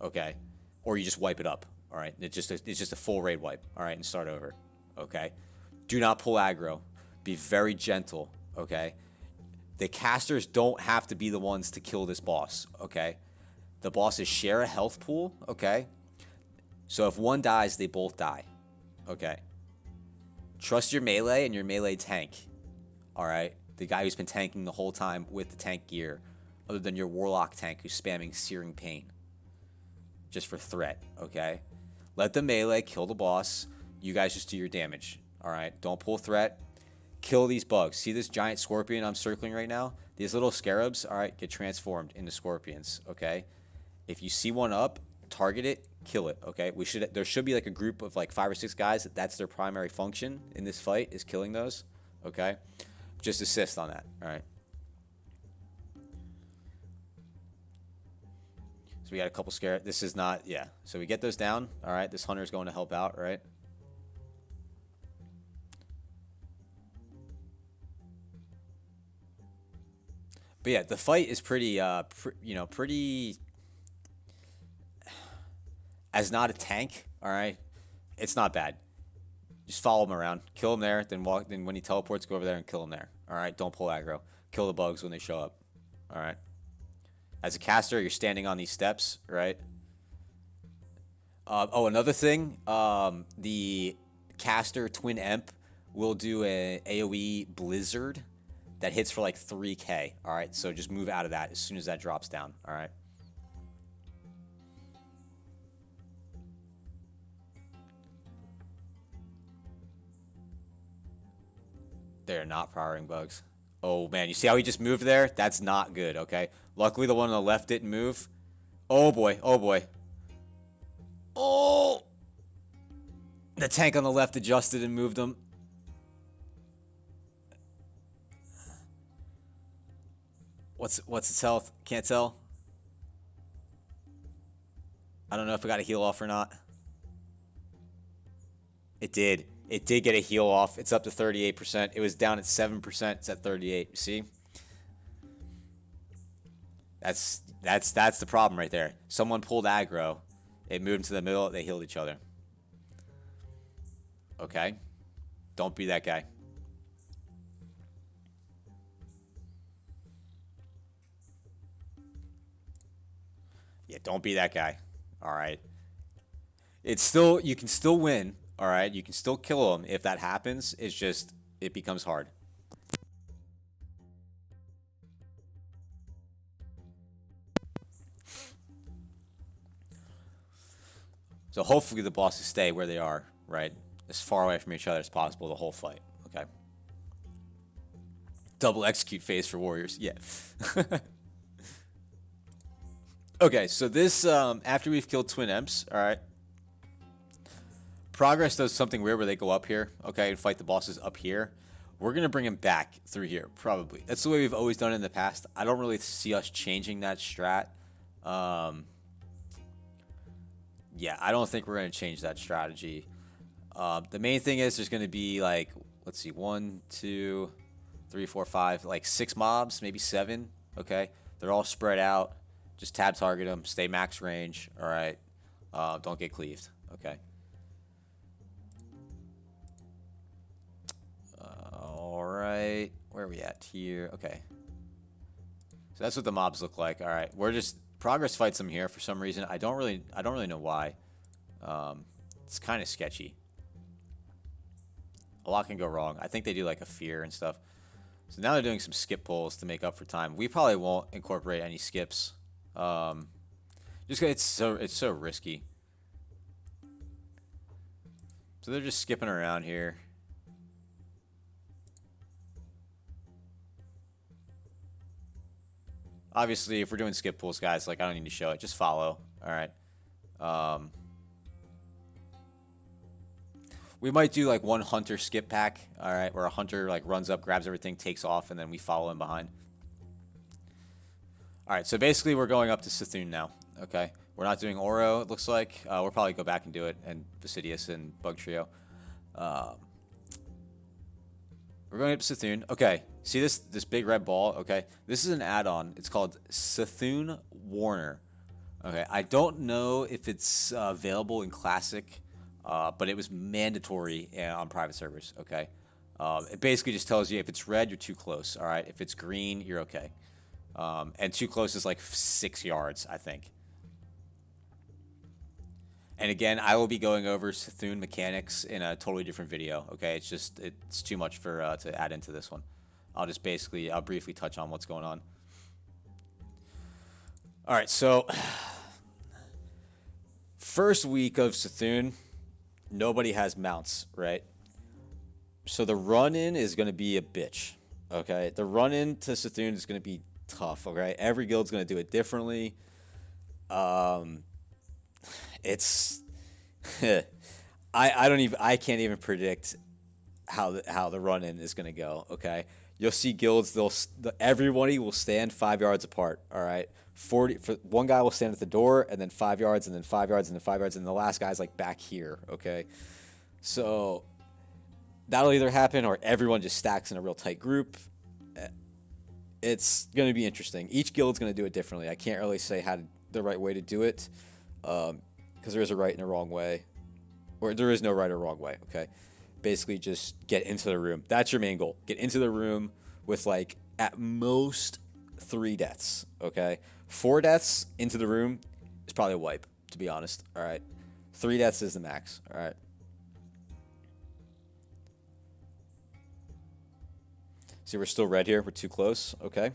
S1: okay? Or you just wipe it up, all right? It's just a full raid wipe, all right, and start over, okay? Do not pull aggro. Be very gentle, okay? The casters don't have to be the ones to kill this boss, okay? The bosses share a health pool, okay? So if one dies, they both die, okay? Trust your melee and your melee tank, all right? The guy who's been tanking the whole time with the tank gear, other than your warlock tank who's spamming Searing Pain. Just for threat, okay? Let the melee kill the boss. You guys just do your damage, all right? Don't pull threat. Kill these bugs. See this giant scorpion I'm circling right now? These little scarabs, all right, get transformed into scorpions, okay? If you see one up, target it, kill it, okay? There should be like a group of like 5 or 6 guys that's their primary function in this fight is killing those, okay? Just assist on that, all right? So we got a couple scare. This is not, yeah. So we get those down, all right? This hunter is going to help out, right? But yeah, the fight is pretty, pretty. As not a tank, all right, it's not bad. Just follow him around, kill him there, then walk. Then when he teleports, go over there and kill him there. All right, don't pull aggro. Kill the bugs when they show up. All right. As a caster, you're standing on these steps, right? Another thing, the caster twin emp will do an AOE blizzard that hits for like 3k. All right, so just move out of that as soon as that drops down. All right. They're not powering bugs. Oh man, you see how he just moved there? That's not good, okay? Luckily the one on the left didn't move. Oh boy, oh boy. Oh! The tank on the left adjusted and moved him. What's its health? Can't tell. I don't know if I got a heal off or not. It did. It did get a heal off. It's up to 38%. It was down at 7%. It's at 38. See? That's the problem right there. Someone pulled aggro. It moved into the middle. They healed each other. Okay? Don't be that guy. Yeah, don't be that guy. All right. It's still, you can still win. All right. You can still kill him if that happens. It's just, it becomes hard. So hopefully the bosses stay where they are, right? As far away from each other as possible the whole fight. Okay. Double execute phase for warriors. Yeah. Okay, so this, after we've killed twin Emps, all right. Progress does something weird where they go up here, okay, and fight the bosses up here. We're going to bring him back through here, probably. That's the way we've always done it in the past. I don't really see us changing that strat. Yeah, I don't think we're going to change that strategy. The main thing is there's going to be like, let's see, 1, 2, 3, 4, 5, like 6 mobs, maybe 7, okay? They're all spread out. Just tab target them, stay max range, all right? Don't get cleaved, okay? All right, where are we at here? Okay. So that's what the mobs look like. All right, we're just progress fights them here for some reason. I don't really know why. It's kind of sketchy. A lot can go wrong. I think they do like a fear and stuff. So now they're doing some skip pulls to make up for time. We probably won't incorporate any skips. Just it's so risky. So they're just skipping around here. Obviously, if we're doing skip pools, guys, like I don't need to show it. Just follow. All right. We might do like one hunter skip pack. All right, where a hunter like runs up, grabs everything, takes off, and then we follow him behind. All right. So basically, we're going up to Cthun now. Okay. We're not doing Ouro. It looks like we'll probably go back and do it, and Viscidus and Bug Trio. We're going up to Cthun. Okay, see this big red ball? Okay, this is an add-on. It's called Cthun Warner. Okay, I don't know if it's available in Classic, but it was mandatory on private servers. Okay, it basically just tells you if it's red, you're too close. All right, if it's green, you're okay. And too close is like 6 yards, I think. And again, I will be going over Cthun mechanics in a totally different video. Okay, it's too much for to add into this one. I'll briefly touch on what's going on. All right, so first week of Cthun, nobody has mounts, right? So the run-in is going to be a bitch. Okay, the run-in to Cthun is going to be tough. Okay, every guild's going to do it differently. It's I can't even predict how the run-in is gonna go. Okay, you'll see guilds. Everybody will stand 5 yards apart. All right, 40 for one guy will stand at the door, and then 5 yards, and then 5 yards, and then 5 yards, and the last guy's like back here. Okay, so that'll either happen or everyone just stacks in a real tight group. It's gonna be interesting. Each guild's gonna do it differently. I can't really say the right way to do it. Because there is a right and a wrong way, or there is no right or wrong way. Okay, basically just get into the room. That's your main goal. Get into the room with like at most 3 deaths. Okay, 4 deaths into the room is probably a wipe, to be honest. All right, 3 deaths is the max. All right. See, we're still red here. We're too close. Okay.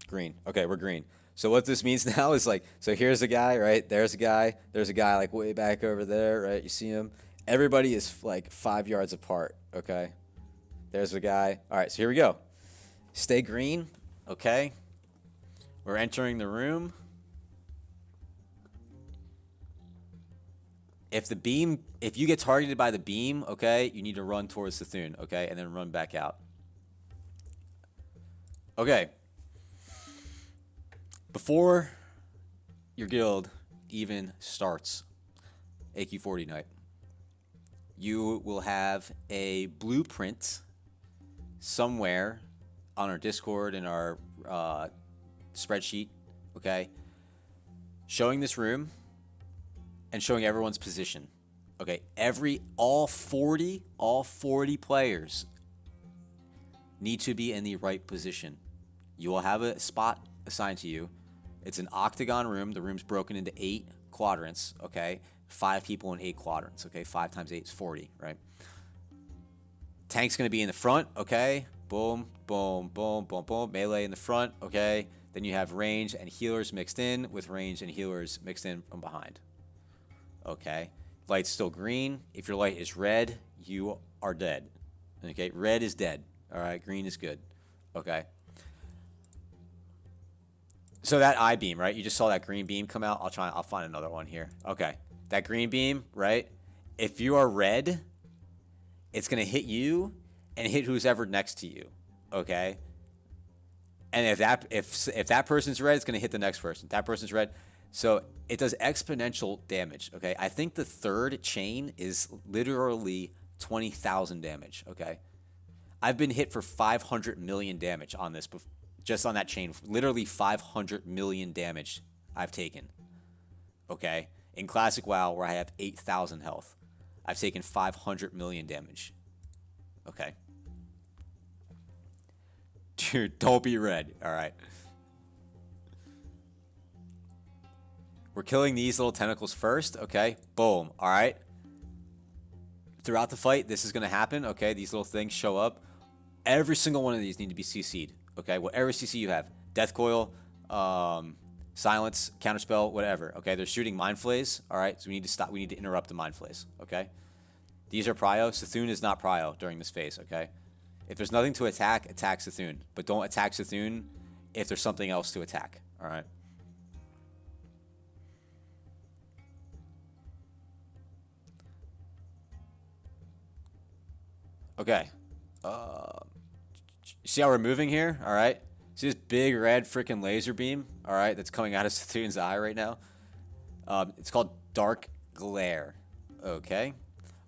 S1: Green. Okay, we're green. So what this means now is like, so here's a guy, right? There's a guy like way back over there, right? You see him? Everybody is like 5 yards apart, okay? There's a guy. All right, so here we go. Stay green, okay? We're entering the room. If you get targeted by the beam, okay, you need to run towards Cthun, okay? And then run back out. Okay. Before your guild even starts AQ40 night, you will have a blueprint somewhere on our Discord and our spreadsheet, okay, showing this room and showing everyone's position. Okay, all 40 players need to be in the right position. You will have a spot assigned to you. It's an octagon room. The room's broken into 8 quadrants, okay? 5 people in 8 quadrants, okay? 5 times 8 is 40, right? Tank's going to be in the front, okay? Boom, boom, boom, boom, boom. Melee in the front, okay? Then you have range and healers mixed in with range and healers mixed in from behind, okay? Light's still green. If your light is red, you are dead, okay? Red is dead, all right? Green is good, okay? So that I beam, right? You just saw that green beam come out. I'll find another one here. Okay. That green beam, right? If you are red, it's going to hit you and hit who's ever next to you. Okay? And if that person's red, it's going to hit the next person. That person's red. So it does exponential damage, okay? I think the third chain is literally 20,000 damage, okay? I've been hit for 500 million damage on this before. Just on that chain, literally 500 million damage I've taken, okay? In Classic WoW, where I have 8,000 health, I've taken 500 million damage, okay? Dude, don't be red, all right? We're killing these little tentacles first, okay? Boom, all right? Throughout the fight, this is going to happen, okay? These little things show up. Every single one of these need to be CC'd. Okay, whatever CC you have, Death Coil, Silence, Counterspell, whatever. Okay, they're shooting Mind Flays. All right, so we need to stop. We need to interrupt the Mind Flays. Okay, these are prio. Cthun is not prio during this phase. Okay, If there's nothing to attack, attack Cthun. But don't attack Cthun if there's something else to attack. All right. Okay. See how we're moving here? All right. See this big red freaking laser beam? All right, that's coming out of Cthulhu's eye right now. It's called Dark Glare. Okay.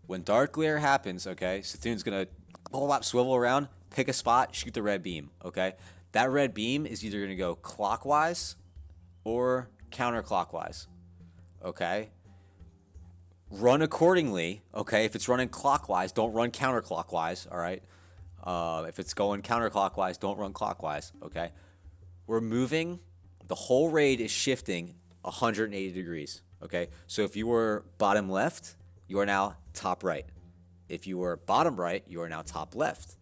S1: When Dark Glare happens, okay, Cthulhu's gonna pull up, swivel around, pick a spot, shoot the red beam. Okay. That red beam is either gonna go clockwise or counterclockwise. Okay. Run accordingly. Okay. If it's running clockwise, don't run counterclockwise. All right. If it's going counterclockwise, don't run clockwise. Okay. We're moving. The whole raid is shifting 180 degrees. Okay. So if you were bottom left, you are now top right. If you were bottom right, you are now top left.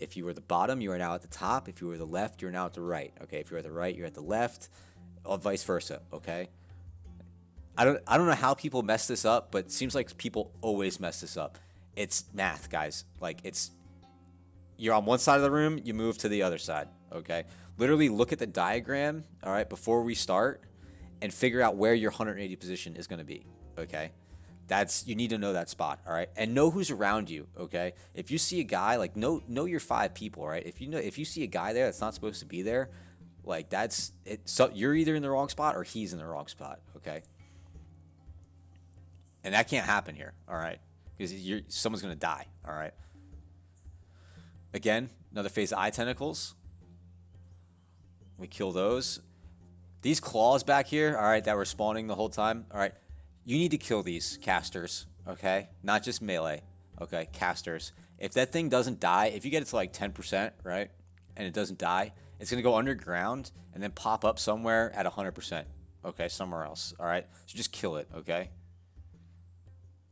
S1: If you were the bottom, you are now at the top. If you were the left, you're now at the right. Okay. If you're at the right, you're at the left, or vice versa. Okay. I don't know how people mess this up, but it seems like people always mess this up. It's math, guys. Like, you're on one side of the room, you move to the other side. Okay. Literally look at the diagram, all right, before we start, and figure out where your 180 position is going to be. Okay. You need to know that spot, all right, and know who's around you. Okay. If you see a guy, like, know your 5 people, right? If you see a guy there that's not supposed to be there, like, that's it. So you're either in the wrong spot or he's in the wrong spot. Okay. And that can't happen here, all right? Because someone's going to die, all right? Again, another phase of eye tentacles. We kill those. These claws back here, all right, that were spawning the whole time, all right? You need to kill these casters, okay? Not just melee, okay? Casters. If that thing doesn't die, if you get it to like 10%, right, and it doesn't die, it's going to go underground and then pop up somewhere at 100%, okay, somewhere else, all right? So just kill it, okay?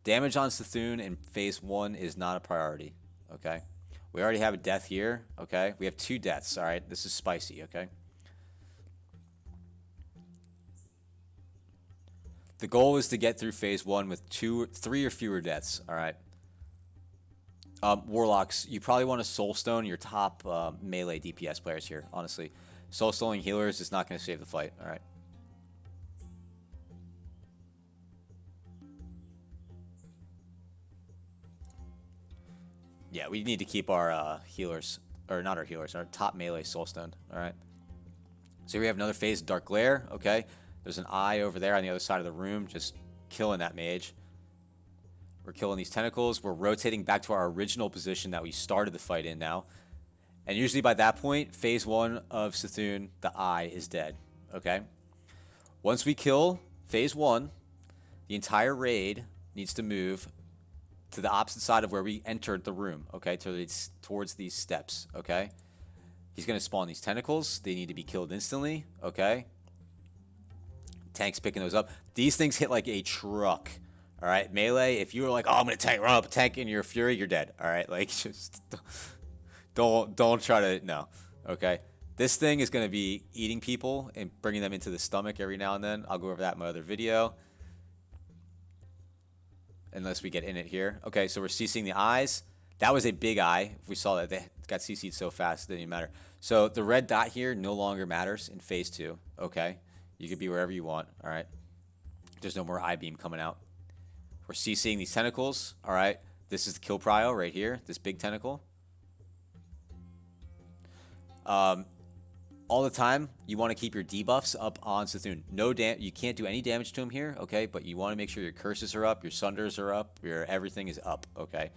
S1: Damage on Cthun in phase 1 is not a priority, okay? We already have a death here, okay? We have 2 deaths, all right? This is spicy, okay? The goal is to get through phase 1 with 3 or fewer deaths, all right? Warlocks, you probably want to Soulstone your top melee DPS players here, honestly. Soulstoning healers is not going to save the fight, all right? Yeah, we need to keep our healers, or not our healers, our top melee soulstone. All right. So we have another phase of Dark Glare. Okay. There's an eye over there on the other side of the room, just killing that mage. We're killing these tentacles. We're rotating back to our original position that we started the fight in now. And usually by that point, phase 1 of Cthun, the eye is dead. Okay. Once we kill phase 1, the entire raid needs to move to the opposite side of where we entered the room, okay, towards these steps, okay? He's going to spawn these tentacles. They need to be killed instantly, okay? Tank's picking those up. These things hit like a truck, all right? Melee, if you were like, oh, I'm going to run up a tank in your fury, you're dead, all right? Like, just don't try to, no, okay? This thing is going to be eating people and bringing them into the stomach every now and then. I'll go over that in my other video. Unless we get in it here. Okay, so we're CCing the eyes. That was a big eye. If we saw that, they got CC'd so fast, it didn't even matter. So the red dot here no longer matters in phase 2. Okay, you could be wherever you want. All right, there's no more eye beam coming out. We're CCing these tentacles. All right, this is the kill prio right here, this big tentacle. All the time, you want to keep your debuffs up on Cthun. You can't do any damage to him here, okay? But you want to make sure your curses are up, your sunders are up, your everything is up, okay?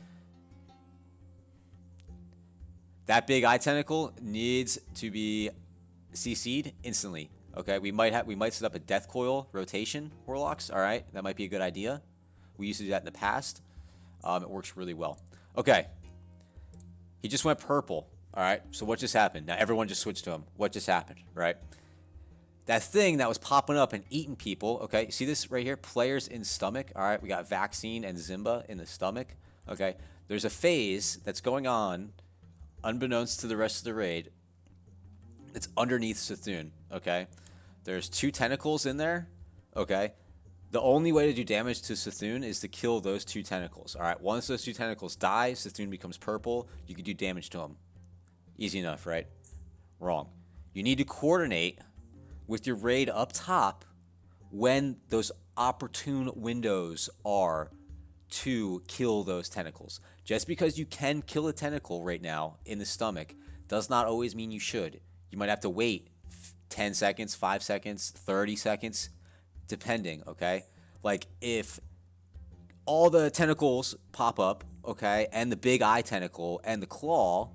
S1: That big eye tentacle needs to be CC'd instantly, okay? We might set up a death coil rotation, Warlocks, all right? That might be a good idea. We used to do that in the past. It works really well. Okay. He just went purple. All right, so what just happened? Now everyone just switched to him. What just happened, right? That thing that was popping up and eating people, okay? See this right here? Players in stomach, all right? We got Vaccine and Zimba in the stomach, okay? There's a phase that's going on, unbeknownst to the rest of the raid, that's underneath Cthun, okay? There's 2 tentacles in there, okay? The only way to do damage to Cthun is to kill those 2 tentacles. All right, once those 2 tentacles die, Cthun becomes purple. You can do damage to him. Easy enough, right? Wrong. You need to coordinate with your raid up top when those opportune windows are to kill those tentacles. Just because you can kill a tentacle right now in the stomach does not always mean you should. You might have to wait 10 seconds, 5 seconds, 30 seconds, depending, okay? Like, if all the tentacles pop up, okay, and the big eye tentacle and the claw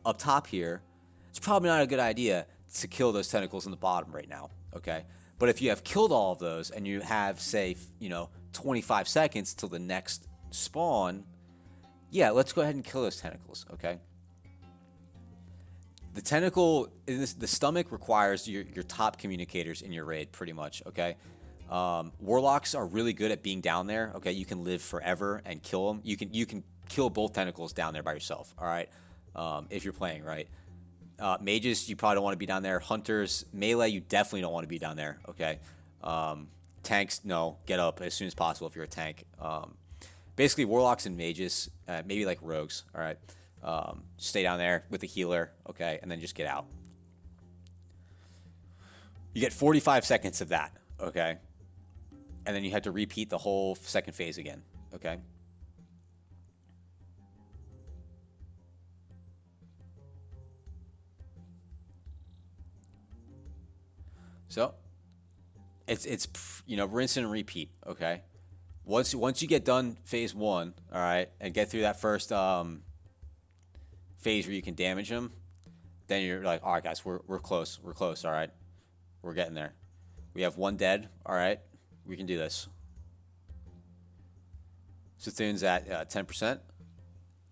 S1: up top here, it's probably not a good idea to kill those tentacles in the bottom right now, okay? But if you have killed all of those and you have, say, 25 seconds till the next spawn, yeah, let's go ahead and kill those tentacles, okay? The tentacle, the stomach requires your top communicators in your raid, pretty much, okay? Warlocks are really good at being down there, okay? You can live forever and kill them. You can kill both tentacles down there by yourself, all right? If you're playing right. Mages, you probably don't want to be down there. Hunters, melee, you definitely don't want to be down there, okay? Tanks, no, get up as soon as possible if you're a tank. Basically, warlocks and mages, maybe like rogues, all right? Stay down there with the healer, okay, and then just get out. You get 45 seconds of that, okay? And then you have to repeat the whole second phase again, okay? So, it's rinse and repeat, okay? Once you get done phase 1, all right, and get through that first phase where you can damage them, then you're like, all right, guys, we're close, all right, we're getting there. We have 1 dead, all right, we can do this. Cthulhu's at 10%,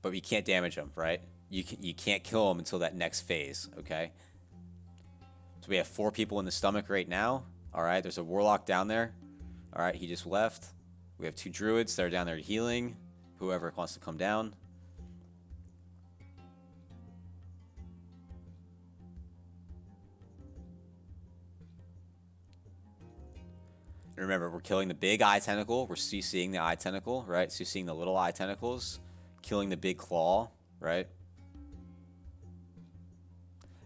S1: but we can't damage him, right? You can't kill him until that next phase, okay? So we have 4 people in the stomach right now. All right, there's a warlock down there. All right, he just left. We have 2 druids that are down there healing. Whoever wants to come down. And remember, we're killing the big eye tentacle. We're CCing the eye tentacle, right? CCing the little eye tentacles. Killing the big claw, right?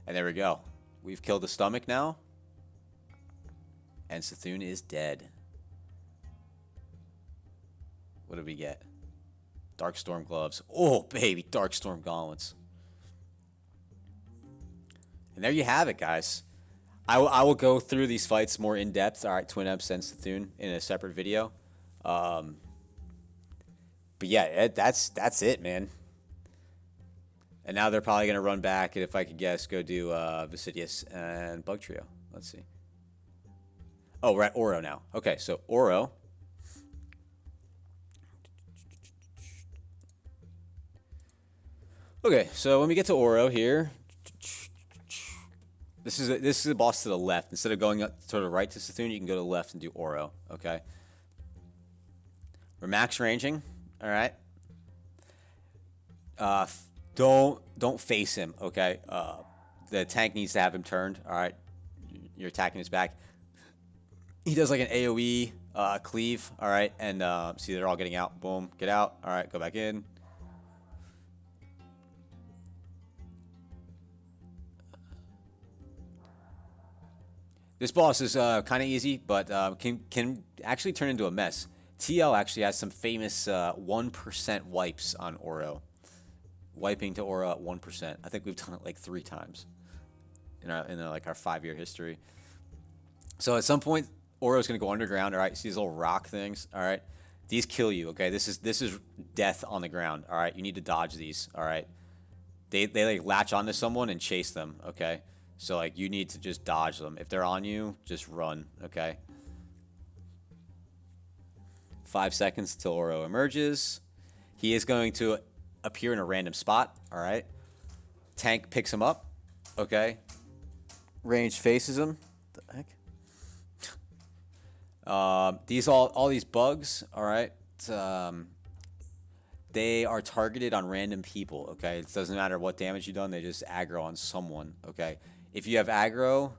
S1: And there we go. We've killed the stomach now. And Cthulhu is dead. What did we get? Darkstorm gloves. Oh, baby, Darkstorm gauntlets. And there you have it, guys. I will go through these fights more in depth. All right, Twin Emps and Cthulhu in a separate video. But yeah, that's it, man. And now they're probably gonna run back, and if I could guess, go do Viscidus and Bug Trio. Let's see. Oh, we're at Ouro now. Okay, so Ouro. Okay, so when we get to Ouro here, this is a boss to the left. Instead of going up to the right to Cthulhu, you can go to the left and do Ouro. Okay. We're max ranging. All right. Don't face him. Okay. The tank needs to have him turned. All right. You're attacking his back. He does like an AOE cleave. All right, and see they're all getting out. Boom, get out. All right, go back in. This boss is kind of easy, but can actually turn into a mess. TL actually has some famous 1% wipes on Ouro. Wiping to Ouro at 1%. I think we've done it like 3 times in our like our 5-year history. So at some point, Ouro's gonna go underground. All right, see these little rock things. All right, these kill you. Okay, this is death on the ground. All right, you need to dodge these. All right, they like latch onto someone and chase them. Okay, so like you need to just dodge them. If they're on you, just run. Okay. 5 seconds till Ouro emerges. He is going to appear in a random spot. All right. Tank picks him up. Okay. Range faces him. What the heck? All these bugs. All right. They are targeted on random people. Okay. It doesn't matter what damage you've done. They just aggro on someone. Okay. If you have aggro,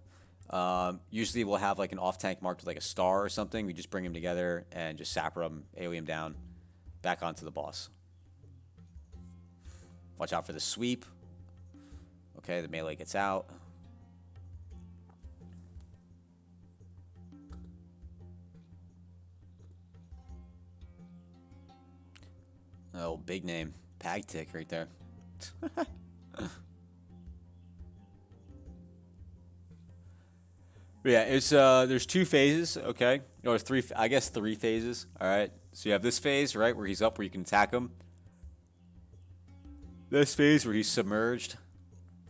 S1: Usually we'll have like an off tank marked with like a star or something. We just bring them together and just sapper them, AoE them down, back onto the boss. Watch out for the sweep. Okay, the melee gets out. Oh, big name. Pagtick right there. Yeah, it's there's 2 phases, okay? Or 3, I guess 3 phases. All right. So you have this phase, right, where he's up, where you can attack him. This phase where he's submerged,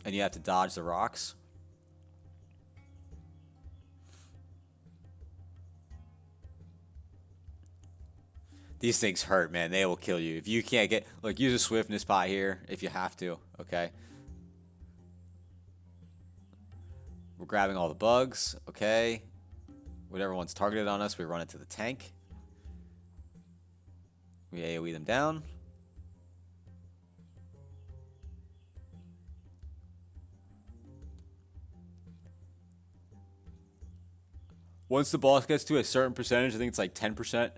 S1: and you have to dodge the rocks. These things hurt, man. They will kill you if you can't get. Like, use a swiftness pot here if you have to. Okay. We're grabbing all the bugs. Okay. Whatever one's targeted on us, we run into the tank. We AoE them down. Once the boss gets to a certain percentage, I think it's like 10%,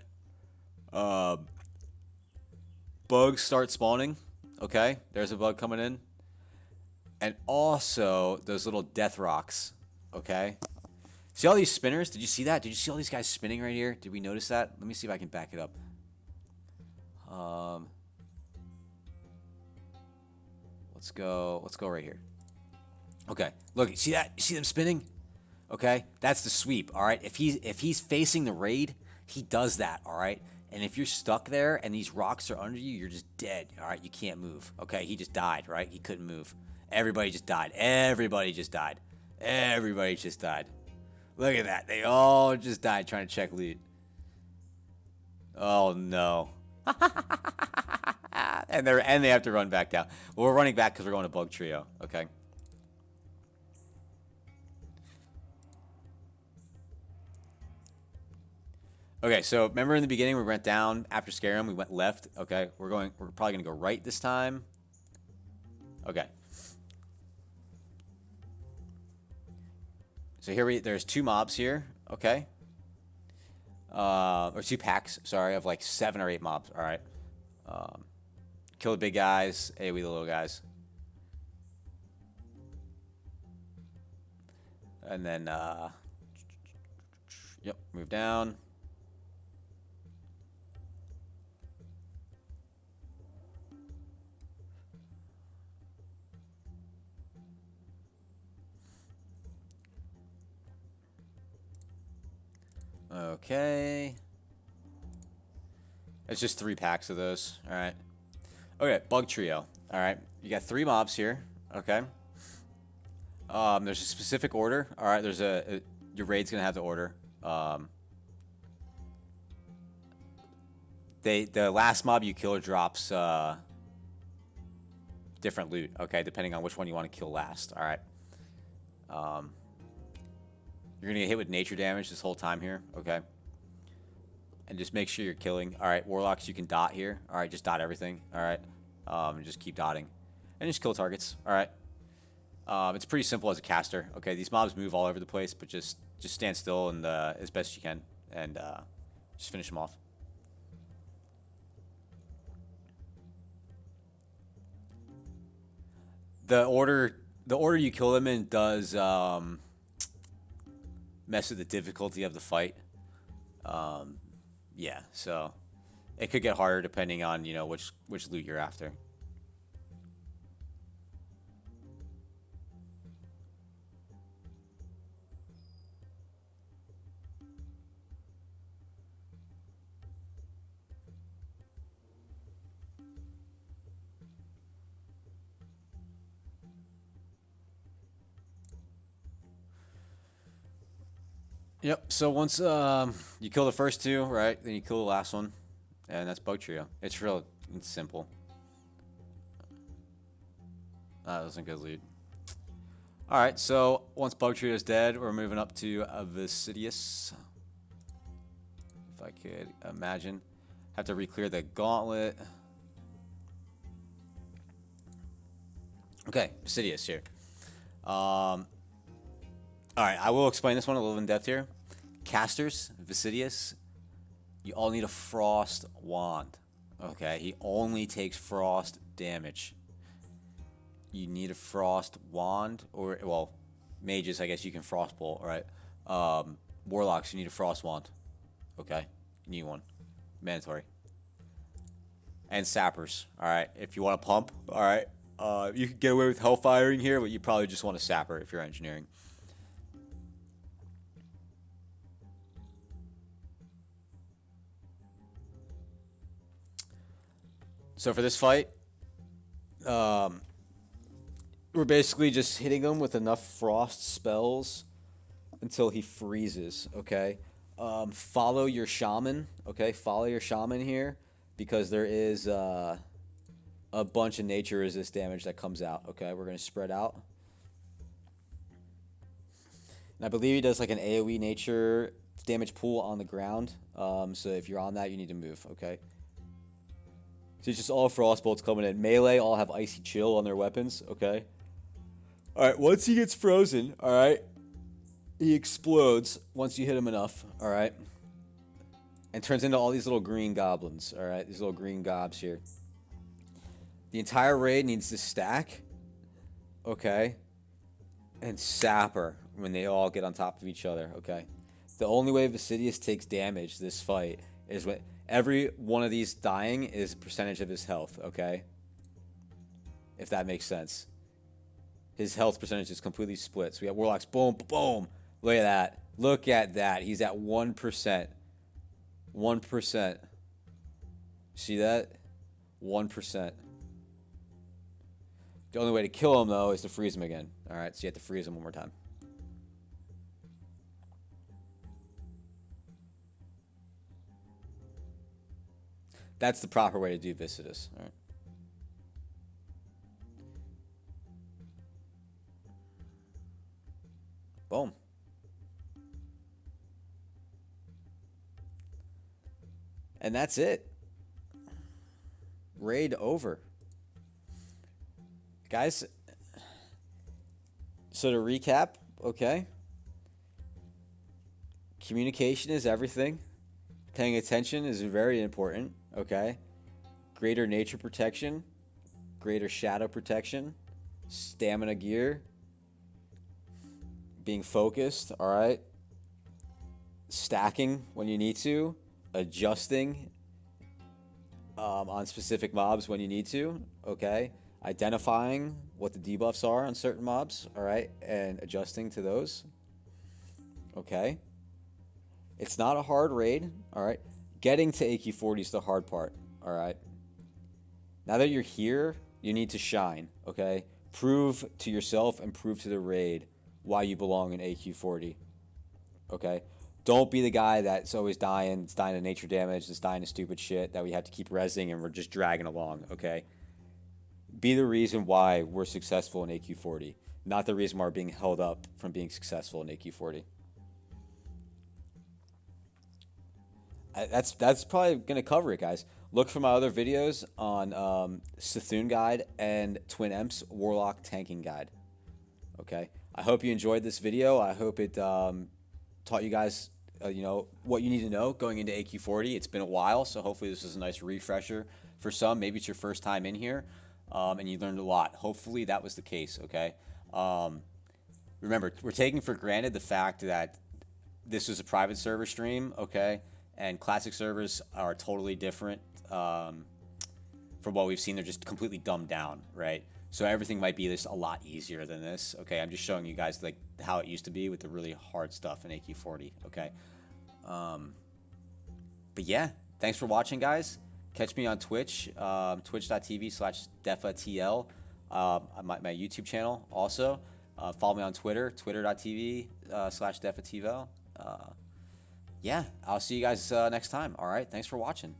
S1: bugs start spawning. Okay, there's a bug coming in. And also those little death rocks. Okay. See all these spinners? Did you see that? Did you see all these guys spinning right here? Did we notice that? Let me see if I can back it up. Let's go right here. Okay. Look, see that? You see them spinning? Okay? That's the sweep, all right? If he's facing the raid, he does that, all right? And if you're stuck there and these rocks are under you, you're just dead, all right? You can't move. Okay? He just died, right? He couldn't move. Everybody just died. Everybody just died. Everybody just died. Look at that. They all just died trying to check loot. Oh no. and they have to run back down. Well, we're running back because we're going to Bug Trio. Okay. Okay, so remember in the beginning we went down after Skarem, we went left. Okay, we're probably gonna go right this time. Okay. So here there's 2 mobs here. Okay. Or 2 packs, sorry, of like 7 or 8 mobs. All right. Kill the big guys, AoE the little guys. And then, yep, move down. Okay. It's just 3 packs of those. All right. Okay, Bug Trio. All right. You got 3 mobs here. Okay. There's a specific order. All right. There's your raid's gonna have the order. The last mob you kill drops different loot. Okay, depending on which one you want to kill last. All right. You're gonna get hit with nature damage this whole time here. Okay. And just make sure you're killing. All right, warlocks, you can dot here. All right, just dot everything. All right, and just keep dotting, and just kill targets. All right. It's pretty simple as a caster. Okay, these mobs move all over the place, but just stand still and as best you can, and just finish them off. The order you kill them in does mess with the difficulty of the fight. Yeah, so it could get harder depending on, which loot you're after. Yep. So once you kill the first 2, right, then you kill the last one, and that's Bug Trio. It's simple. That wasn't good loot. All right. So once Bug Trio is dead, we're moving up to Viscidus. If I could imagine, have to re-clear the Gauntlet. Okay, Viscidus here. All right, I will explain this one a little in depth here. Casters, Viscidus, you all need a frost wand. Okay, he only takes frost damage. You need a frost wand, or well, mages, I guess you can frost bolt. All right, warlocks, you need a frost wand. Okay, you need one, mandatory. And sappers. All right, if you want to pump, all right, you can get away with hellfiring here, but you probably just want a sapper if you're engineering. So for this fight, we're basically just hitting him with enough frost spells until he freezes, okay? Follow your shaman, okay? Follow your shaman here because there is a bunch of nature resist damage that comes out, okay? We're going to spread out. And I believe he does like an AoE nature damage pool on the ground. So if you're on that, you need to move, okay? So it's just all frost bolts coming in. Melee all have icy chill on their weapons, okay? Alright, once he gets frozen, alright, he explodes once you hit him enough, alright? And turns into all these little green goblins, alright? These little green gobs here. The entire raid needs to stack, okay? And sapper when they all get on top of each other, okay? The only way Viscidus takes damage this fight is when every one of these dying is a percentage of his health, okay? If that makes sense. His health percentage is completely split. So we have warlocks, boom, boom. Look at that. Look at that. He's at 1%. 1%. See that? 1%. The only way to kill him, though, is to freeze him again. All right, so you have to freeze him one more time. That's the proper way to do Viscidus. All right. Boom. And that's it. Raid over. Guys, so to recap, okay? Communication is everything. Paying attention is very important, okay? Greater nature protection, greater shadow protection, stamina gear, being focused, all right? Stacking when you need to, adjusting on specific mobs when you need to, okay? Identifying what the debuffs are on certain mobs, all right? And adjusting to those, okay? It's not a hard raid, all right? Getting to AQ40 is the hard part, all right? Now that you're here, you need to shine, okay? Prove to yourself and prove to the raid why you belong in AQ40, okay? Don't be the guy that's always dying, that's dying to nature damage, that's dying to stupid shit that we have to keep rezzing and we're just dragging along, okay? Be the reason why we're successful in AQ40, not the reason why we're being held up from being successful in AQ40. That's probably going to cover it, guys. Look for my other videos on Cthun guide and Twin Emps Warlock tanking guide. Okay? I hope you enjoyed this video. I hope it taught you guys you know, what you need to know going into AQ40. It's been a while, so hopefully this is a nice refresher for some. Maybe it's your first time in here, and you learned a lot. Hopefully that was the case, okay? Remember, we're taking for granted the fact that this is a private server stream, okay? And classic servers are totally different from what we've seen. They're just completely dumbed down, right? So everything might be just a lot easier than this, okay? I'm just showing you guys like how it used to be with the really hard stuff in AQ40, okay? But yeah, thanks for watching, guys. Catch me on Twitch, twitch.tv/DefaTL, my YouTube channel also. Follow me on Twitter, twitter.tv/DefaTL. Yeah, I'll see you guys next time. All right, thanks for watching.